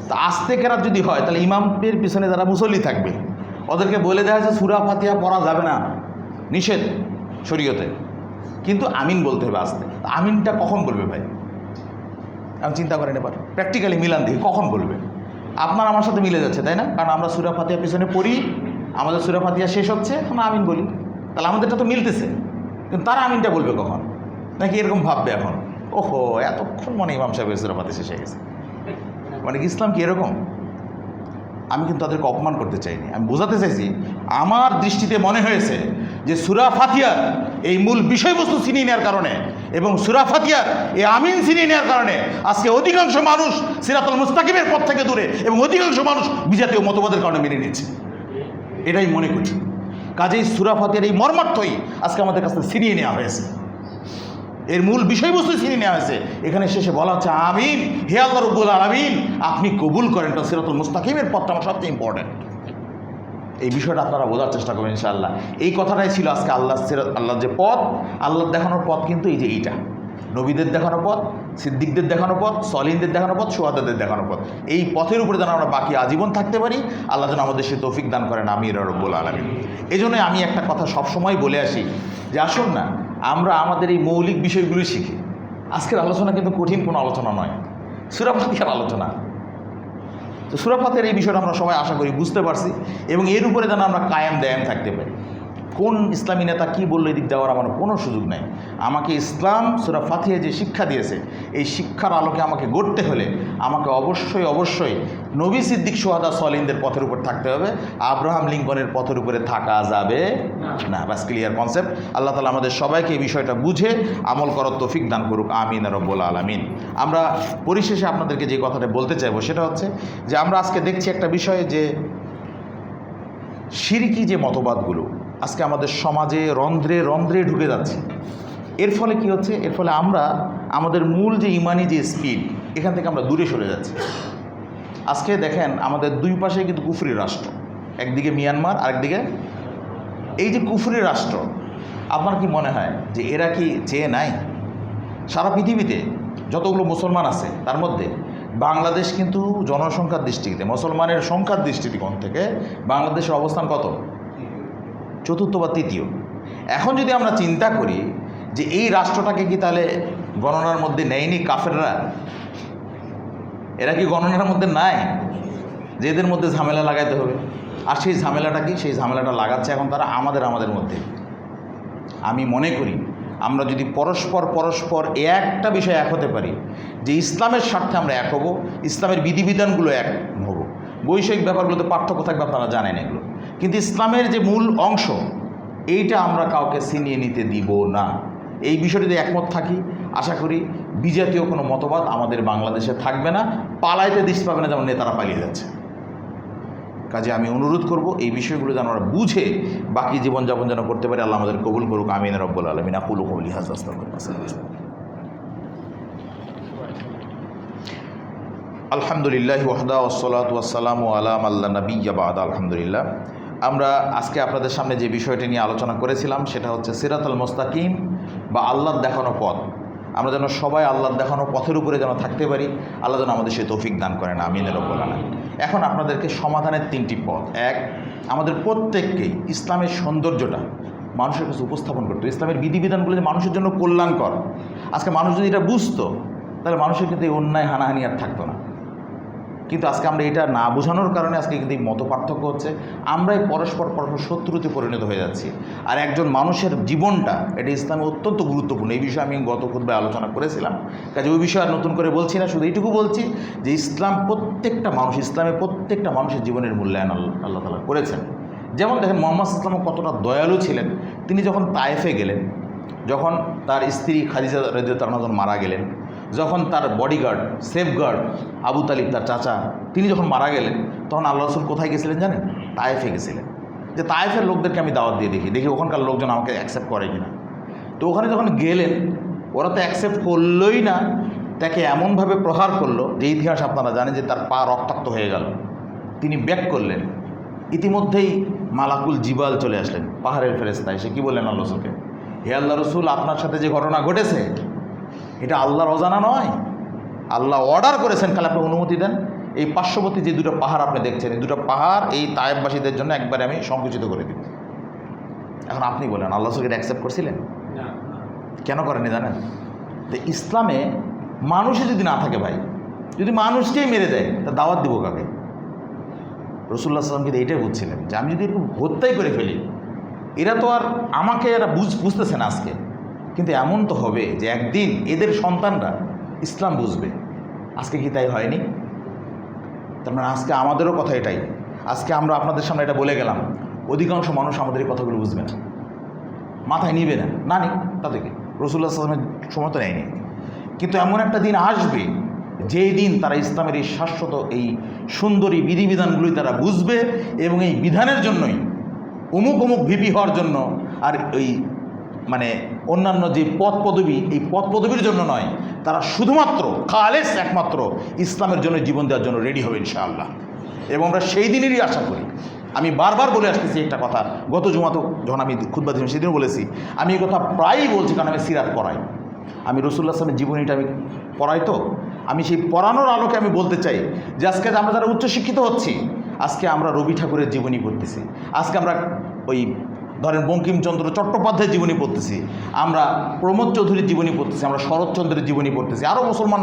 তো আস্তে কেরাত যদি হয়, তাহলে ইমামের পিছনে যারা মুসল্লি থাকবে, ওদেরকে বলে দেওয়া হয়েছে সূরা ফাতিহা পড়া যাবে না, নিষেধ শরীয়তে, কিন্তু আমিন বলতে হবে আস্তে। আমিনটা কখন বলবে ভাই? আমি চিন্তা করেন এবার, প্র্যাকটিক্যালি মিলান দেখি কখন বলবে। আপনার আমার সাথে মিলে যাচ্ছে, তাই না? কারণ আমরা সূরা ফাতিহা পিছনে পড়ি, আমাদের সূরা ফাতিহা শেষ হচ্ছে, আমরা আমিন বলি, তাহলে আমাদেরটা তো মিলতেছে। কিন্তু তারা আমিনটা বলবে কখন? নাকি এরকম ভাববে এখন, ওহো এতক্ষণ মনে ইমাম সাহেবের সূরা ফাতিহা শেষ হয়ে গেছে। মানে কি ইসলাম কি এরকম? আমি কিন্তু তাদেরকে অপমান করতে চাইনি, আমি বোঝাতে চাইছি আমার দৃষ্টিতে মনে হয়েছে যে সূরা ফাতিহার এই মূল বিষয়বস্তু ছিনিয়ে নেওয়ার কারণে এবং সূরা ফাতিহার এই আমিন ছিনিয়ে নেওয়ার কারণে আজকে অধিকাংশ মানুষ সিরাতুল মুস্তাকিমের পথ থেকে দূরে এবং অধিকাংশ মানুষ বিজাতীয় মতবাদের কারণে মেনে নিচ্ছে, এটাই মনে করছি। কাজেই সূরা ফাতিহার এই মর্মার্থই আজকে আমাদের কাছে ছিনিয়ে নেওয়া হয়েছে, এর মূল বিষয়বস্তু ছিনিয়ে নেওয়া হয়েছে। এখানে শেষে বলা হচ্ছে আমিন, হে আল্লাহ রাব্বুল আলামিন আপনি কবুল করেন, এটা সিরাতুল মুস্তাকিমের পথটা আমার সবচেয়ে ইম্পর্টেন্ট। এই বিষয়টা আপনারা বোঝার চেষ্টা করবেন ইনশাআল্লাহ। এই কথাটাই ছিল আজকে আল্লাহর যে পথ, আল্লাহর দেখানোর পথ কিন্তু এই যে এইটা, নবীদের দেখানো পথ, সিদ্দিকদের দেখানো পথ, সলিনদের দেখানো পথ, শুহাদাদের দেখানো পথ। এই পথের উপরে যেন আমরা বাকি আজীবন থাকতে পারি, আল্লাহ যেন আমাদের সে তৌফিক দান করেন, আমিন ইয়া রাব্বুল আলামিন। এই জন্যই আমি একটা কথা সবসময় বলে আসি যে আসুন না আমরা আমাদের এই মৌলিক বিষয়গুলি শিখি। আজকের আলোচনা কিন্তু কঠিন কোনো আলোচনা নয়, সূরা ফাতিহার আলোচনা। তো সূরা ফাতিহার এই বিষয়টা আমরা সবাই আশা করি বুঝতে পারছি, এবং এর উপরে যেন আমরা কায়েম দায়েম থাকতে পারি। কোন ইসলামী নেতা কী বললো এদিক দেওয়ার আমার কোনো সুযোগ নেই। আমাকে ইসলাম সূরা ফাতিহা যে শিক্ষা দিয়েছে, এই শিক্ষার আলোকে আমাকে গড়তে হলে আমাকে অবশ্যই অবশ্যই নবী সিদ্দিক শুহাদা সলিনদের পথের উপর থাকতে হবে, আব্রাহাম লিঙ্কনের পথের উপরে থাকা যাবে না। ব্যাস ক্লিয়ার কনসেপ্ট। আল্লাহ তাআলা আমাদের সবাইকে এই বিষয়টা বুঝে আমল করার তৌফিক দান করুক, আমিন রব্বুল আলামিন। আমরা পরিশেষে আপনাদেরকে যে কথাটা বলতে চাইবো সেটা হচ্ছে যে আমরা আজকে দেখছি একটা বিষয় যে শিরকি যে মতবাদগুলো আজকে আমাদের সমাজে রন্ধ্রে রন্ধ্রে ঢুকে যাচ্ছে। এর ফলে কি হচ্ছে? এর ফলে আমরা আমাদের মূল যে ইমানি যে স্পিড, এখান থেকে আমরা দূরে সরে যাচ্ছি। আজকে দেখেন আমাদের দুই পাশে কিন্তু কুফরি রাষ্ট্র, একদিকে মিয়ানমার, আরেকদিকে এই যে কুফরি রাষ্ট্র। আপনার কি মনে হয় যে এরা কি চেয়ে নাই? সারা পৃথিবীতে যতগুলো মুসলমান আছে তার মধ্যে বাংলাদেশ কিন্তু জনসংখ্যার দৃষ্টিতে, মুসলমানের সংখ্যার দৃষ্টিকোণ থেকে বাংলাদেশের অবস্থান কত? চতুর্থ বা তৃতীয়। এখন যদি আমরা চিন্তা করি যে এই রাষ্ট্রটাকে কি তাহলে গণনার মধ্যে নেয়নি কাফেররা? এরা কি গণনার মধ্যে নাই যে এদের মধ্যে ঝামেলা লাগাইতে হবে? আর সেই ঝামেলাটা কি? সেই ঝামেলাটা লাগাচ্ছে এখন তারা আমাদের মধ্যে। আমি মনে করি আমরা যদি পরস্পর একটা বিষয়ে এক হতে পারি যে ইসলামের স্বার্থে আমরা এক হব, ইসলামের বিধিবিধানগুলো এক হব, বৈষয়িক ব্যাপারগুলোতে পার্থক্য থাকবে আপনারা জানেন এগুলো, কিন্তু ইসলামের যে মূল অংশ এইটা আমরা কাউকে ছিনিয়ে নিতে দিব না। এই বিষয়টি যদি একমত থাকি, আশা করি বিজাতীয় কোনো মতবাদ আমাদের বাংলাদেশে থাকবে না, পালাইতে দিশ পাবে না, যেমন নেতারা পালিয়ে যাচ্ছে। কাজে আমি অনুরোধ করব এই বিষয়গুলো যেন আমরা বুঝে বাকি জীবনযাপন যেন করতে পারি। আল্লাহ আমাদের কবুল করুক, আমিন রব্বুল আলামিন। আকুলু কওলি হাযা আস্তাগফিরুল্লাহ। আলহামদুলিল্লাহ ওয়াহদা ওয়াসসালাতু ওয়াসসালামু আলা মান লা নাবিয়্যা বা'দা। আলহামদুলিল্লাহ, আমরা আজকে আপনাদের সামনে যে বিষয়টি নিয়ে আলোচনা করেছিলাম সেটা হচ্ছে সিরাতুল মুস্তাকিম বা আল্লাহর দেখানো পথ। আমরা যেন সবাই আল্লাহর দেখানো পথের উপরে যেন থাকতে পারি। আল্লাহ যেন আমাদের সে তৌফিক দান করেন, আমিন রব্বুল আলামিন। এখন আপনাদেরকে সমাধানের 3টি পথ। এক, আমাদের প্রত্যেককেই ইসলামের সৌন্দর্যটা মানুষের কাছে উপস্থাপন করতে, ইসলামের বিধিবিধানগুলো যে মানুষের জন্য কল্যাণকর। আজকে মানুষ যদি এটা বুঝতো তাহলে মানুষের কিন্তু এই অন্যায় হানাহানি আর থাকতো না। কিন্তু আজকে আমরা এটা না বোঝানোর কারণে আজকে কিন্তু এই মত পার্থক্য হচ্ছে। আমরাই পরস্পর শত্রুতে পরিণত হয়ে যাচ্ছি। আর একজন মানুষের জীবনটা এটা ইসলামে অত্যন্ত গুরুত্বপূর্ণ। এই বিষয়ে আমি গত খুতবায় আলোচনা করেছিলাম, কাজে ওই বিষয়ে আর নতুন করে বলছি না। শুধু এইটুকু বলছি যে ইসলামের প্রত্যেকটা মানুষের জীবনের মূল্যায়ন আল্লাহ তাআলা করেছেন। যেমন দেখেন মুহাম্মদ সাল্লাল্লাহু আলাইহি ওয়াসাল্লাম কতটা দয়ালু ছিলেন। তিনি যখন তায়েফে গেলেন, যখন তার স্ত্রী খাদিজা রাদিয়াল্লাহু আনহা মারা গেলেন, যখন তার বডিগার্ড সেফগার্ড আবু তালিব তার চাচা তিনি যখন মারা গেলেন, তখন আল্লাহ রাসূল কোথায় গেছিলেন জানেন? তায়েফে গেছিলেন। যে তায়েফের লোকদেরকে আমি দাওয়াত দিয়ে দেখি ওখানকার লোকজন আমাকে অ্যাকসেপ্ট করে কিনা। তো ওখানে যখন গেলেন, ওরা তো অ্যাকসেপ্ট করলোই না, তাকে এমনভাবে প্রহার করলো যে ইতিহাস আপনারা জানেন যে তার পা রক্তাক্ত হয়ে গেল। তিনি ব্যাক করলেন। ইতিমধ্যেই মালাকুল জিবাল চলে আসলেন, পাহাড়ের ফেরেশতা এসে কি বললেন আল্লাহ রাসূলকে, হে আল্লাহ রাসূল, আপনার সাথে যে ঘটনা ঘটেছে এটা আল্লাহর অজানা নয়। আল্লাহ অর্ডার করেছেন, খালি আপনি অনুমতি দেন। এই পার্শ্ববর্তী যে দুটো পাহাড় আপনি দেখছেন, এই দুটো পাহাড় এই তায়েফবাসীদের জন্য একবারে আমি সংকুচিত করে দিব। এখন আপনি বলেন আল্লাহ রাসূল এটা অ্যাকসেপ্ট করছিলেন? কেন করেনি জানেন? তো ইসলামে মানুষই যদি না থাকে ভাই, যদি মানুষকেই মেরে দেয় তা দাওয়াত দিব কাকে? রাসূলুল্লাহ সাল্লাল্লাহু আলাইহি ওয়াসাল্লাম কিন্তু এইটাই বুঝছিলেন যে আমি যদি এরকম হত্যাই করে ফেলি, এরা তো আর আমাকে এরা বুঝতেছে না আজকে, কিন্তু এমন তো হবে যে একদিন এদের সন্তানরা ইসলাম বুঝবে। আজকে কি তাই হয়নি? তার মানে আজকে আমাদেরও কথা এটাই। আজকে আমরা আপনাদের সামনে এটা বলে গেলাম, অধিকাংশ মানুষ আমাদের এই কথাগুলো বুঝবে না, মাথায় নিবে না। না নিক তাদেরকে, রাসূলুল্লাহ সাল্লাল্লাহু আলাইহি ওয়াসাল্লামের সময় তো নেয়নি। কিন্তু এমন একটা দিন আসবে যেই দিন তারা ইসলামের এই শাশ্বত এই সুন্দরী বিধিবিধানগুলি তারা বুঝবে, এবং এই বিধানের জন্যই অমুক ভিপি হওয়ার জন্য আর এই মানে অন্যান্য যে পদ পদবী, এই পদ পদবীর জন্য নয়, তারা শুধুমাত্র খালেস একমাত্র ইসলামের জন্য জীবন দেওয়ার জন্য রেডি হবে ইনশাআল্লাহ। এবং আমরা সেই দিনেরই আশা করি। আমি বারবার বলে আসতেছি একটা কথা, গত জুমাতে যখন আমি খুতবা দিয়েছি সেদিনও বলেছি, আমি এই কথা প্রায়ই বলছি, কারণ আমি সিরাত পড়াই, আমি রাসূলুল্লাহ সাল্লাল্লাহু আলাইহি ওয়াসাল্লামের জীবনীটা আমি পড়াই। তো আমি সেই পড়ানোর আলোকে আমি বলতে চাই যে আজকে আমরা যারা উচ্চশিক্ষিত হচ্ছি, আজকে আমরা রবি ঠাকুরের জীবনী পড়তেছি, আজকে আমরা ওই ধরেন বঙ্কিমচন্দ্র চট্টোপাধ্যায়ের জীবনী পড়তেছি, আমরা প্রমোদ চৌধুরীর জীবনী পড়তেছি, আমরা শরৎচন্দ্রের জীবনী পড়তেছি, আরও মুসলমান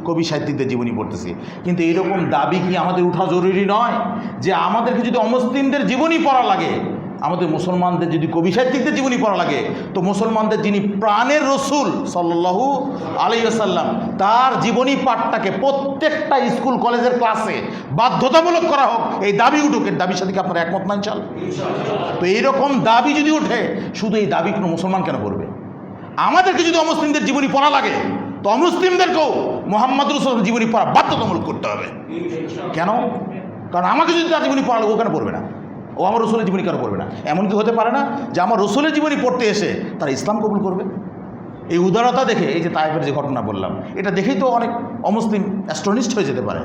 কবি সাহিত্যিকদের জীবনী পড়তেছি। কিন্তু এইরকম দাবি কি আমাদের উঠা জরুরি নয় যে আমাদেরকে যদি অমুসলিমদের জীবনী পড়া লাগে, আমাদের মুসলমানদের যদি কবি সাহিত্যিকদের জীবনী পড়া লাগে, তো মুসলমানদের যিনি প্রাণের রসুল সাল্লাল্লাহু আলাইহি ওয়াসাল্লাম তার জীবনী পাঠটাকে প্রত্যেকটা স্কুল কলেজের ক্লাসে বাধ্যতামূলক করা হোক, এই দাবি উঠুক। এর দাবির সাথে কি আপনারা একমত না ইনশাআল্লাহ? তো এইরকম দাবি যদি ওঠে, শুধু এই দাবি কোনো মুসলমান কেন করবে? আমাদেরকে যদি অমুসলিমদের জীবনী পড়া লাগে, তো অমুসলিমদেরকেও মুহাম্মদ রাসূলের জীবনী পড়া বাধ্যতামূলক করতে হবে। কেন? কারণ আমাকে যদি তার জীবনী পড়া লাগে, ও কেন পড়বে না? ও আমার রসুলের জীবনী কেন পড়বে না? এমন কি হতে পারে না যে আমার রসুলের জীবনী পড়তে এসে তারা ইসলাম কবুল করবে? এই উদারতা দেখে, এই যে তায়েফের যে ঘটনা বললাম, এটা দেখেই তো অনেক অমুসলিম অ্যাস্ট্রনিস্ট হয়ে যেতে পারে,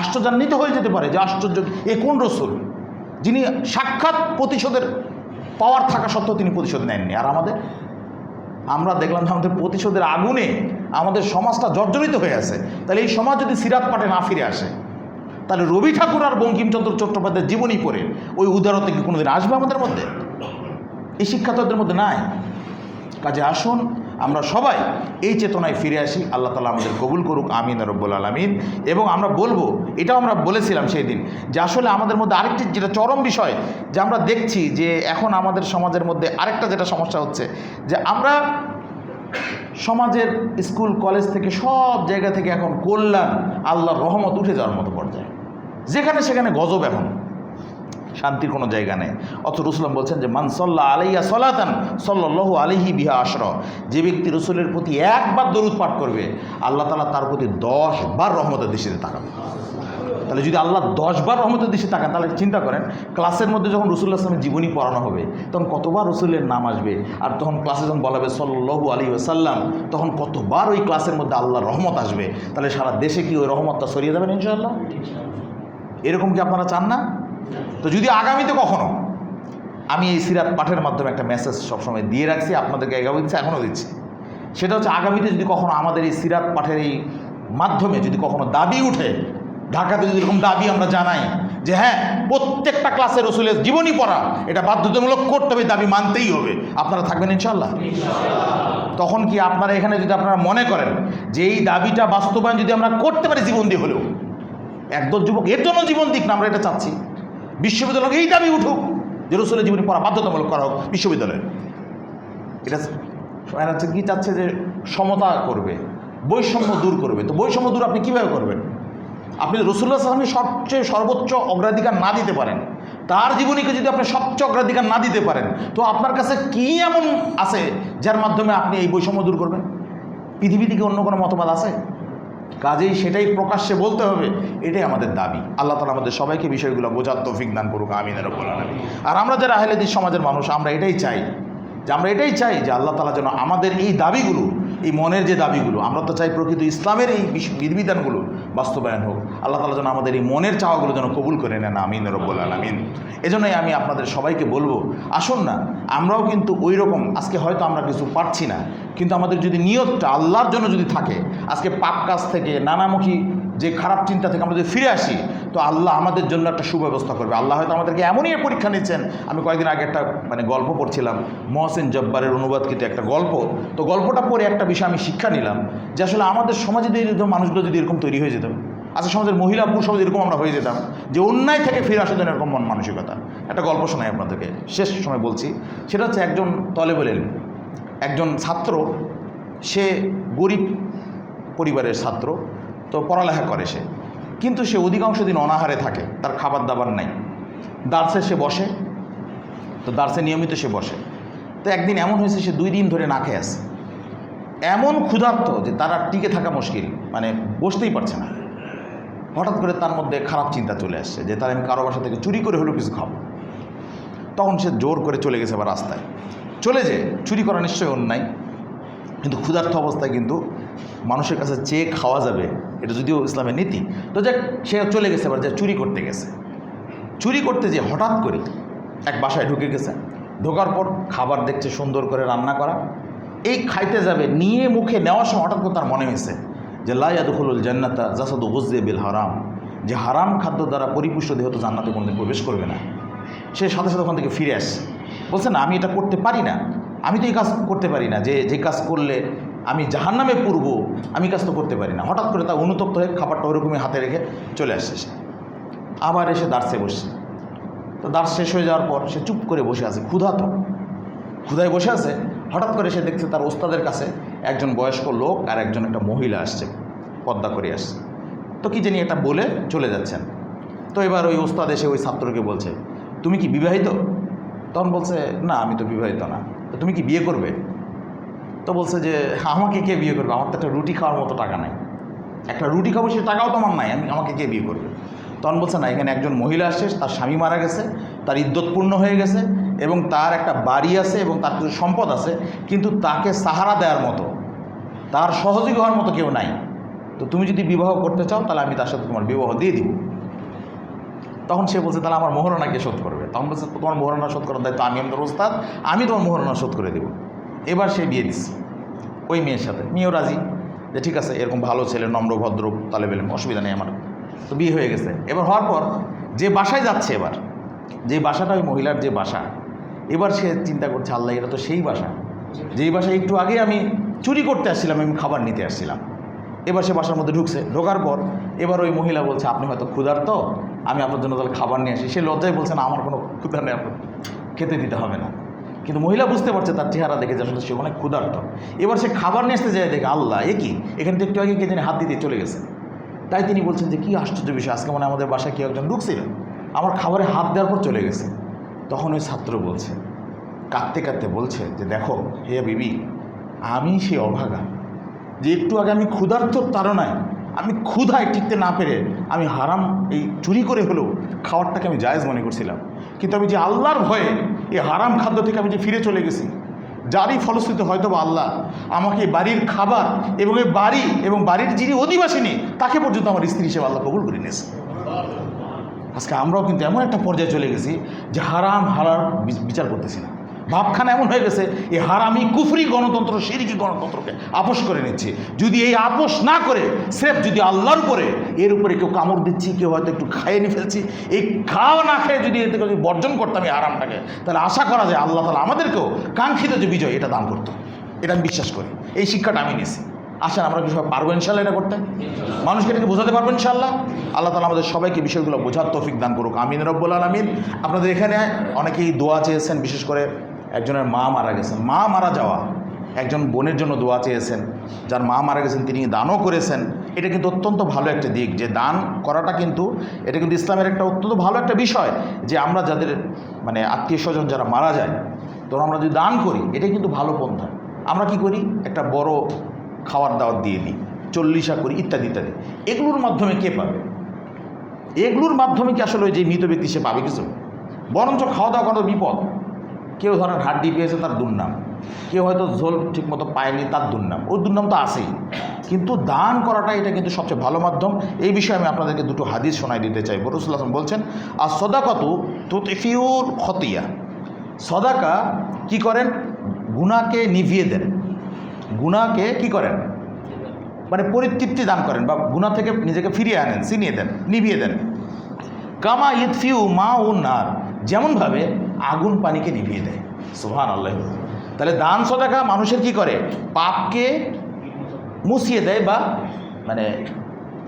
আশ্চর্যান্বিত হয়ে যেতে পারে যে আশ্চর্য, এ কোন রসুল যিনি সাক্ষাৎ প্রতিশোধের পাওয়ার থাকা সত্ত্বেও তিনি প্রতিশোধ নেননি। আর আমরা দেখলাম যে আমাদের প্রতিশোধের আগুনে আমাদের সমাজটা জর্জরিত হয়ে আছে। তাহলে এই সমাজ যদি সিরাত পাঠে না ফিরে আসে, তাহলে রবি ঠাকুর আর বঙ্কিমচন্দ্র চট্টোপাধ্যায়ের জীবনী পড়ে ওই উদারতা কি কোনোদিন আসবে আমাদের মধ্যে? এই শিক্ষা তো ওদের মধ্যে নাই। কাজে আসুন আমরা সবাই এই চেতনায় ফিরে আসি। আল্লাহ তাআলা আমাদের কবুল করুক, আমিন রব্বুল আলামিন। এবং আমরা বলবো, এটাও আমরা বলেছিলাম সেই দিন, যে আসলে আমাদের মধ্যে আরেকটি যেটা চরম বিষয়, যে আমরা দেখছি যে এখন আমাদের সমাজের মধ্যে আরেকটা যেটা সমস্যা হচ্ছে, যে আমরা সমাজের স্কুল কলেজ থেকে সব জায়গা থেকে এখন কল্যাণ আল্লাহর রহমত উঠে যাওয়ার মতো পর্যায়ে, যেখানে সেখানে গজব, এখন শান্তির কোনো জায়গা নেই। অথচ রাসূল বলছেন যে মান সাল্লা আলাইয়া সালাতান সাল্লাল্লাহু আলাইহি বিহা আশরা, যে ব্যক্তি রাসূলের প্রতি একবার দরুদ পাঠ করবে, আল্লাহ তাআলা তার প্রতি 10 বার রহমতের দৃষ্টিতে তাকাবে। তাহলে যদি আল্লাহ 10 বার রহমতের দৃষ্টি তাকান, তাহলে চিন্তা করেন ক্লাসের মধ্যে যখন রাসূলুল্লাহ সাল্লাল্লাহু আলাইহি ওয়াসাল্লামের জীবনী পড়ানো হবে তখন কতবার রাসূলের নাম আসবে, আর তখন ক্লাসে যখন বলা হবে সাল্লাল্লাহু আলাইহি ওয়াসাল্লাম, তখন কতবার ওই ক্লাসের মধ্যে আল্লাহর রহমত আসবে। তাহলে সারা দেশে কি ওই রহমতটা ছড়িয়ে যাবেন ইনশাআল্লাহ? এরকম কি আপনারা চান না? তো যদি আগামীতে কখনো, আমি এই সিরাত পাঠের মাধ্যমে একটা মেসেজ সবসময় দিয়ে রাখছি, আপনাদেরকে এগাও দিচ্ছি, এখনও দিচ্ছি, সেটা হচ্ছে আগামীতে যদি কখনো আমাদের এই সিরাত পাঠের এই মাধ্যমে যদি কখনো দাবি উঠে, ঢাকাতে যদি এরকম দাবি আমরা জানাই যে হ্যাঁ প্রত্যেকটা ক্লাসে রাসূলের জীবনী পড়া এটা বাধ্যতামূলক করতে হবে, দাবি মানতেই হবে, আপনারা থাকবেন ইনশাআল্লাহ? তখন কি আপনারা এখানে যদি আপনারা মনে করেন যে এই দাবিটা বাস্তবায়ন যদি আমরা করতে পারি জীবন দিয়ে হলেও, একদল যুবক এর জন্য জীবন দিক না, আমরা এটা চাচ্ছি বিশ্ববিদ্যালয়ে এই দাবি উঠুক যে রাসূলের জীবনী পড়া বাধ্যতামূলক করা হোক বিশ্ববিদ্যালয়ে। এটা এরা হচ্ছে কি চাচ্ছে যে সমতা করবে, বৈষম্য দূর করবে। তো বৈষম্য দূর আপনি কীভাবে করবেন? আপনি রাসূলুল্লাহ সাল্লাল্লাহু আলাইহি ওয়াসাল্লামের সবচেয়ে সর্বোচ্চ অগ্রাধিকার না দিতে পারেন, তার জীবনীকে যদি আপনি সবচেয়ে অগ্রাধিকার না দিতে পারেন, তো আপনার কাছে কী এমন আছে যার মাধ্যমে আপনি এই বৈষম্য দূর করবেন? পৃথিবী থেকে অন্য কোনো মতবাদ আছে? কাজেই সেটাই প্রকাশ্যে বলতে হবে, এটাই আমাদের দাবি। আল্লাহ তাআলা আমাদের সবাইকে বিষয়গুলো বোঝার তৌফিক দান করুক, আমিন ইয়া রাব্বাল আলামিন। আর আমরা যারা আহলে হাদিস সমাজের মানুষ, আমরা এটাই চাই যে আল্লাহ তাআলা যেন আমাদের এই দাবিগুলো, এই মনের যে দাবিগুলো, আমরা তো চাই প্রকৃত ইসলামের এই বিধিবিধানগুলো বাস্তবায়ন হোক। আল্লাহ তাআলা যেন আমাদের এই মনের চাওয়াগুলো যেন কবুল করে নেন, আমিন ইয়া রাব্বাল আলামিন। এজন্যই আমি আপনাদের সবাইকে বলবো, আসুন না আমরাও কিন্তু ওই রকম, আজকে হয়তো আমরা কিছু পারছি না, কিন্তু আমাদের যদি নিয়তটা আল্লাহর জন্য যদি থাকে, আজকে পাপ কাজ থেকে, নানামুখী যে খারাপ চিন্তা থেকে আমরা যদি ফিরে আসি, তো আল্লাহ আমাদের জন্য একটা সুব্যবস্থা করবে। আল্লাহ হয়তো আমাদেরকে এমনই পরীক্ষা নিচ্ছেন। আমি কয়েকদিন আগে একটা গল্প পড়ছিলাম, মহসিন জব্বারের অনুবাদকৃত একটা গল্প। তো গল্পটা পড়ে একটা বিষয় আমি শিক্ষা নিলাম যে আসলে আমাদের সমাজে যদি মানুষগুলো যদি এরকম তৈরি হয়ে যেত, আজকে সমাজের মহিলা পুরুষ এরকম আমরা হয়ে যেতাম যে অন্যায় থেকে ফিরে আসার জন্য এরকম মন মানসিকতা। একটা গল্প শোনাই আপনাদেরকে, শেষ সময় বলছি। সেটা হচ্ছে একজন তলেবুল ইলম, একজন ছাত্র, সে গরিব পরিবারের ছাত্র, তো পড়ালেখা করে সে, কিন্তু সে অধিকাংশ দিন অনাহারে থাকে, তার খাবার দাবার নাই। দার্সে সে বসে, তো দার্সে নিয়মিত সে বসে। তো একদিন এমন হয়েছে সে 2 দিন ধরে না খেয়ে আছে, এমন ক্ষুধার্ত যে তার আর টিকে থাকা মুশকিল, মানে বসতেই পারছে না। হঠাৎ করে তার মধ্যে খারাপ চিন্তা চলে আসছে যে তার আমি কারো বাসা থেকে চুরি করে হলেও কিছু খাবো। তখন সে জোর করে চলে গেছে আবার রাস্তায়। চলে যে চুরি করা নিশ্চয়ই অন্যায়, কিন্তু ক্ষুধার্ত অবস্থায় কিন্তু মানুষের কাছে চেয়ে খাওয়া যাবে, এটা যদিও ইসলামের নীতি। তো যাক, সে চলে গেছে আবার, যে চুরি করতে গেছে। চুরি করতে যে হঠাৎ করে এক বাসায় ঢুকে গেছে। ঢোকার পর খাবার দেখছে সুন্দর করে রান্না করা, এই খাইতে যাবে, নিয়ে মুখে নেওয়ার সময় হঠাৎ করে তার মনে হয়েছে যে লা ইয়াদখুলুল জান্নাতা জাসাদু গুযযিয়া বিল হারাম, যে হারাম খাদ্য দ্বারা পরিপুষ্ট দেহ তো জান্নাতে কোনোদিন প্রবেশ করবে না। সে সাথে সাথে ওখান থেকে ফিরে আসছে, বলছে না আমি এটা করতে পারি না, আমি তো এই কাজ করতে পারি না, যে কাজ করলে আমি জাহান্নামে পড়ব, আমি কাজ তো করতে পারি না। হঠাৎ করে তার অনুতপ্ত হয়ে খাবারটা ওরকমই হাতে রেখে চলে আসছে সে। আবার এসে দার্সে বসছে। তো দার্স শেষ হয়ে যাওয়ার পর সে চুপ করে বসে আছে, ক্ষুধায় বসে আছে। হঠাৎ করে সে দেখছে তার ওস্তাদের কাছে একজন বয়স্ক লোক আর একটা মহিলা আসছে, পর্দা করে আসছে। তো কি জানি এটা বলে চলে যাচ্ছেন। তো এবার ওই ওস্তাদ এসে ওই ছাত্রকে বলছে, তুমি কি বিবাহিত? তখন বলছে, না আমি তো বিবাহিত না। তো তুমি কি বিয়ে করবে? তো বলছে যে আমাকে কে বিয়ে করবে, আমার তো একটা রুটি খাওয়ার মতো টাকা নাই, একটা রুটি খাবো সে টাকাও তো আমার নাই, আমাকে কে বিয়ে করবে? তখন বলছে না, এখানে একজন মহিলা আসছে, তার স্বামী মারা গেছে, তার ইদ্যত পূর্ণ হয়ে গেছে এবং তার একটা বাড়ি আছে এবং তার কিছু সম্পদ আছে, কিন্তু তাকে সাহারা দেওয়ার মতো, তার সহযোগী হওয়ার মতো কেউ নাই। তো তুমি যদি বিবাহ করতে চাও তাহলে আমি তার সাথে তোমার বিবাহ দিয়ে দিব। তখন সে বলছে তাহলে আমার মোহরানা কে শোধ করবে? তখন বলছে তোমার মোহরানা শোধ করার দায়িত্ব আমি আমাদের ওস্তাদ, আমি তোমার মোহরানা শোধ করে দেবো। এবার সে বিয়ে দিচ্ছে ওই মেয়ের সাথে। মেয়েও রাজি যে ঠিক আছে, এরকম ভালো ছেলে, নম্র ভদ্র তালেবেল, অসুবিধা নেই আমার। তো বিয়ে হয়ে গেছে। এবার হওয়ার পর যে বাসায় যাচ্ছে, এবার যে বাসাটা ওই মহিলার যে বাসা, এবার সে চিন্তা করছে আল্লাহ এটা তো সেই বাসা যেই বাসায় একটু আগে আমি চুরি করতে আসছিলাম, আমি খাবার নিতে আসছিলাম। এবার সে বাসার মধ্যে ঢুকছে। ঢোকার পর এবার ওই মহিলা বলছে আপনি হয়তো ক্ষুধার্ত, আমি আপনার জন্য তাহলে খাবার নিয়ে আসি। সে লজ্জায় বলছে না আমার কোনো ক্ষুধা নেই, আপনার খেতে দিতে হবে না। কিন্তু মহিলা বুঝতে পারছে তার চেহারা দেখে যে আসলে সে অনেক ক্ষুধার্ত। এবার সে খাবার নিয়ে আসতে যায়, দেখে আল্লাহ এ কি, এখানে তো একটু আগে কে জানি হাত দিতে চলে গেছে। তাই তিনি বলছেন যে কী আশ্চর্য বিষয়, আজকে মনে আমাদের বাসায় কেউ একজন ঢুকছিল, আমার খাবারে হাত দেওয়ার পর চলে গেছে। তখন ওই ছাত্র বলছে, কাঁদতে কাঁদতে বলছে যে দেখো হে বিবি, আমি সে অভাগা যে একটু আগে আমি ক্ষুধার্তর তাড়নায় আমি ক্ষুধায় টিকতে না পেরে আমি হারাম এই চুরি করে হলেও খাওয়ারটাকে আমি জায়েজ মনে করছিলাম, কিন্তু আমি যে আল্লাহর ভয়ে এই হারাম খাদ্য থেকে আমি যে ফিরে চলে গেছি, যারই ফলশ্রুতি হয়তো বা আল্লাহ আমাকে বাড়ির খাবার এবং এই বাড়ি এবং বাড়ির যিনি অধিবাসিনী তাকে পর্যন্ত আমার স্ত্রী হিসেবে আল্লাহ কবুল করে নিয়েছে। আজকে আমরাও কিন্তু এমন একটা পর্যায়ে চলে গেছি যে হারাম হালাল বিচার করতেছি না। ভাবখানা এমন হয়ে গেছে এই হারামি কুফরি গণতন্ত্র শিরকি গণতন্ত্রকে আপোষ করে নিচ্ছে। যদি এই আপোষ না করে স্রেফ যদি আল্লাহর উপরে এর উপরে কেউ কামড় দিচ্ছি, কেউ হয়তো একটু খাইয়ে নিয়ে ফেলছি, এই খাওয়া না খেয়ে যদি এতে যদি বর্জন করতাম এই হারামটাকে, তাহলে আশা করা যায় আল্লাহ তাআলা আমাদেরকেও কাঙ্ক্ষিত যে বিজয় এটা দান করতো। এটা আমি বিশ্বাস করি, এই শিক্ষাটা আমি নিয়েছি। আসেন আমরা কি সবাই পারবো ইনশাল্লাহ এটা করতে? মানুষকে এটাকে বোঝাতে পারবো ইনশাল্লাহ। আল্লাহ তাআলা আমাদের সবাইকে বিষয়গুলো বোঝার তৌফিক দান করুক, আমিন রব্বুল আলামিন। আপনাদের এখানে অনেকেই দোয়া চেয়েছেন, বিশেষ করে একজনের মা মারা গেছেন, মা মারা যাওয়া, একজন বোনের জন্য দোয়া চেয়েছেন, যার মা মারা গেছেন তিনি দানও করেছেন। এটা কিন্তু অত্যন্ত ভালো একটা দিক, যে দান করাটা কিন্তু এটা কিন্তু ইসলামের একটা অত্যন্ত ভালো একটা বিষয়, যে আমরা যাদের মানে আত্মীয় স্বজন যারা মারা যায়, তখন আমরা যদি দান করি এটা কিন্তু ভালো পন্থা। আমরা কি করি, একটা বড় খাওয়ার দাওয়াত দিয়ে দিই, চল্লিশা করি ইত্যাদি ইত্যাদি। এগুলোর মাধ্যমে কে পাবে? এগুলোর মাধ্যমে কি আসলে ওই যে মৃত ব্যক্তি সে পাবে কিছু? বরঞ্চ খাওয়া দাওয়া করার বিপদ। কেউ ধরেন হাড্ডি পেয়েছে তার দুর্নাম, কেউ হয়তো ঝোল ঠিক মতো পায়নি তার দুর্নাম, ওর দুর্নাম তো আছেই। কিন্তু দান করাটা এটা কিন্তু সবচেয়ে ভালো মাধ্যম। এই বিষয়ে আমি আপনাদেরকে দুটো হাদিস শোনাই দিতে চাই। রাসূলুল্লাহ সাল্লাল্লাহু আলাইহি ওয়াসাল্লাম বলছেন, আর সদাকাতু তুতফিউল খতিয়া, সদাকা কি করেন? গুনাহকে নিভিয়ে দেন। গুনাহকে কি করেন? মানে পরিতৃপ্তি দান করেন, বা গুনাহ থেকে নিজেকে ফিরিয়ে আনেন, ছিনিয়ে দেন, নিভিয়ে দেন। কামা ইতফিউ মা ও নার, যেমনভাবে আগুন পানিকে নিভিয়ে দেয়। সুবহানাল্লাহ। তাহলে দান সদাকা মানুষের কি করে? পাপকে মুছিয়ে দেয়, বা মানে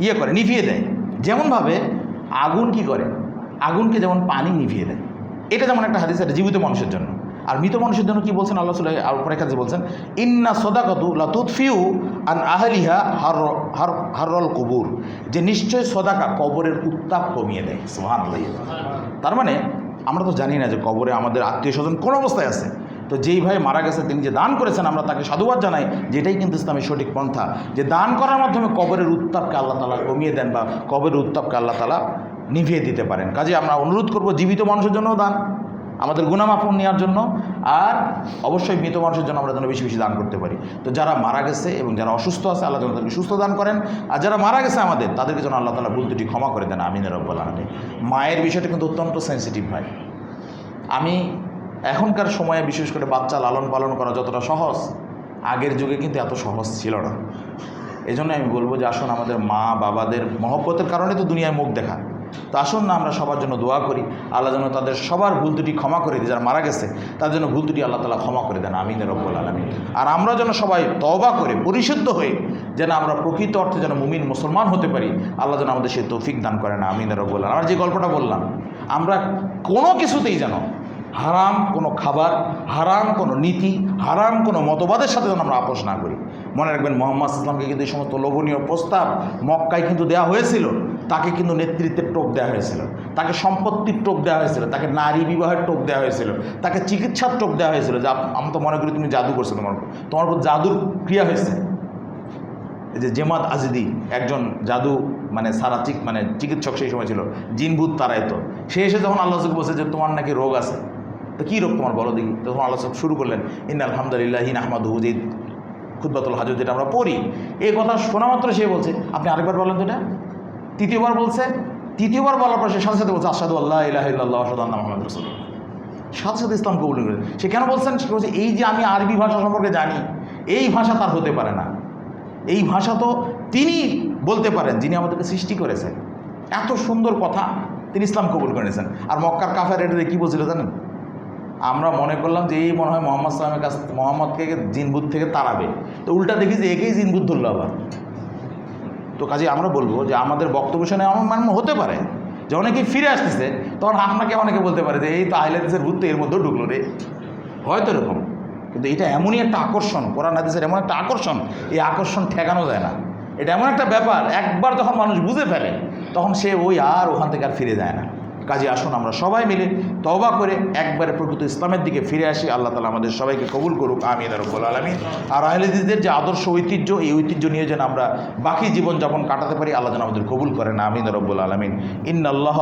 ইয়ে করে, নিভিয়ে দেয়। যেমনভাবে আগুন কি করে? আগুনকে যেমন পানি নিভিয়ে দেয়। এটা যেমন একটা হাদিস, এটা জীবিত মানুষের জন্য। আর মৃত মানুষের জন্য কি বলছেন আল্লাহ রাসূল? আরেক কাছে বলছেন, ইন্না সদাকাতু লা তুতফিউ আন আহলিহা হাররল কুবুর, যে নিশ্চয় সদাকা কবরের উত্তাপ কমিয়ে দেয়। সুবহানাল্লাহ। তার মানে আমরা তো জানি না যে কবরে আমাদের আত্মীয় স্বজন কোন অবস্থায় আছে। তো যেই ভাই মারা গেছে তিনি যে দান করেছেন, আমরা তাকে সাধুবাদ জানাই, যেটাই কিন্তু ইসলামের সঠিক পন্থা, যে দান করার মাধ্যমে কবরের উত্তাপকে আল্লাহ তাআলা কমিয়ে দেন, বা কবরের উত্তাপকে আল্লাহ তাআলা নিভিয়ে দিতে পারেন। কাজে আমরা অনুরোধ করব জীবিত মানুষের জন্যও দান, আমাদের গুনাহ মাফ নেওয়ার জন্য, আর অবশ্যই মৃত মানুষের জন্য আমরা যেন বেশি বেশি দান করতে পারি। তো যারা মারা গেছে এবং যারা অসুস্থ আছে, আল্লাহ যেন তাদেরকে সুস্থ দান করেন, আর যারা মারা গেছে আমাদের, তাদেরকে যেন আল্লাহ তাআলা ভুল ত্রুটি ক্ষমা করে দেন, আমিন রব্বুল আলামিন। মায়ের বিষয়টা কিন্তু অত্যন্ত সেন্সিটিভ ভাই। আমি এখনকার সময়ে বিশেষ করে বাচ্চা লালন পালন করা যতটা সহজ, আগের যুগে কিন্তু এত সহজ ছিল না। এই জন্য আমি বলবো যে আসুন, আমাদের মা বাবাদের মহব্বতের কারণে তো দুনিয়ায় মুখ দেখা। তো আসুন না আমরা সবার জন্য দোয়া করি, আল্লাহ যেন তাদের সবার ভুল ত্রুটি ক্ষমা করে দিই। যারা মারা গেছে তাদের জন্য ভুল ত্রুটি আল্লাহ তাআলা ক্ষমা করে দেন, আমিন রব্বুল আলামিন। আর আমরা যেন সবাই তওবা করে পরিশুদ্ধ হয়ে যেন আমরা প্রকৃত অর্থে যেন মুমিন মুসলমান হতে পারি, আল্লাহ যেন আমাদের সেই তৌফিক দান করেন, আমিন রব্বুল আলামিন। আমরা যে গল্পটা বললাম, আমরা কোনো কিছুতেই যেন হারাম কোনো খাবার, হারাম কোনো নীতি, হারাম কোনো মতবাদের সাথে যেন আমরা আপোষ না করি। মনে রাখবেন, মুহাম্মদ সাল্লাল্লাহু আলাইহি ওয়াসাল্লামকে কিন্তু এই সমস্ত লোভনীয় প্রস্তাব মক্কায় কিন্তু দেওয়া হয়েছিল। তাকে কিন্তু নেতৃত্বের টোপ দেওয়া হয়েছিল, তাকে সম্পত্তির টোপ দেওয়া হয়েছিল, তাকে নারী বিবাহের টোপ দেওয়া হয়েছিল, তাকে চিকিৎসার টোপ দেওয়া হয়েছিল। যে আমি তো মনে করি তুমি জাদু করছো, তোমার উপর জাদুর ক্রিয়া হয়েছে। এই যে জেমাদ আজিদি একজন জাদু মানে মানে চিকিৎসক সেই সময় ছিল, জিনভূত তারাইতো। সে এসে যখন আল্লাহ বলছে যে তোমার নাকি রোগ আছে, তো কী রোগ তোমার বলো দেখি। তখন আল্লাহ শুরু করলেন, ইন্নাল হামদুলিল্লাহি নাহমাদুহু, যে খুতবাতুল হাজত যেটা আমরা পড়ি, এই কথা শোনা মাত্র সে বলছে আপনি আরেকবার বলেন তো এটা। তৃতীয়বার বলছে, তৃতীয়বার বলার পর সে সাথে সাথে বলছে আশহাদু আল্লা ইলাহা ইল্লাল্লাহ ওয়া আশহাদু আন্না মুহাম্মাদুর রাসূলুল্লাহ। সাথে সাথে ইসলাম কবুল করে। সে কেন বলছেন? সে বলছে এই যে আমি আরবি ভাষা সম্পর্কে জানি, এই ভাষা তার হতে পারে না। এই ভাষা তো তিনি বলতে পারেন যিনি আমাদেরকে সৃষ্টি করেছেন। এত সুন্দর কথা, তিনি ইসলাম কবুল করে নিয়েছেন। আর মক্কার কাফের এটা কী বলছিল জানেন? আমরা মনে করলাম যে এই মনে হয় মোহাম্মদ সাল্লামের কাছে মোহাম্মদকে জিনবুত থেকে তাড়াবে, তো উল্টা দেখি যে একেই জিনবুত ধরলো আবার। তো কাজে আমরা বলবো যে আমাদের বক্তব্য শুনে এমন মানে হতে পারে যে অনেকেই ফিরে আসতেছে, তখন আপনাকে অনেকে বলতে পারে যে এই তো আহলেদিসের ভূত তো এর মধ্যেও ঢুকলো রে, হয়তো এরকম। কিন্তু এটা এমনই একটা আকর্ষণ, কোরআন হাদিসের এমন একটা আকর্ষণ, এই আকর্ষণ ঠেকানো যায় না। এটা এমন একটা ব্যাপার, একবার যখন মানুষ বুঝে ফেলে তখন সে ওই আর ওখান থেকে আর ফিরে যায় না। কাজে আসুন আমরা সবাই মিলে তওবা করে একবারে প্রকৃত ইসলামের দিকে ফিরে আসি। আল্লাহ তাআলা আমাদের সবাইকে কবুল করুক, আমিন রাব্বুল আলামিন। আর আহলে হাদিসদের যে আদর্শ ঐতিহ্য, এই ঐতিহ্য নিয়ে যেন আমরা বাকি জীবনযাপন কাটাতে পারি, আল্লাহ যেন আমাদের কবুল করেন, আমিন রাব্বুল আলামিন। ইন্নাল্লাহ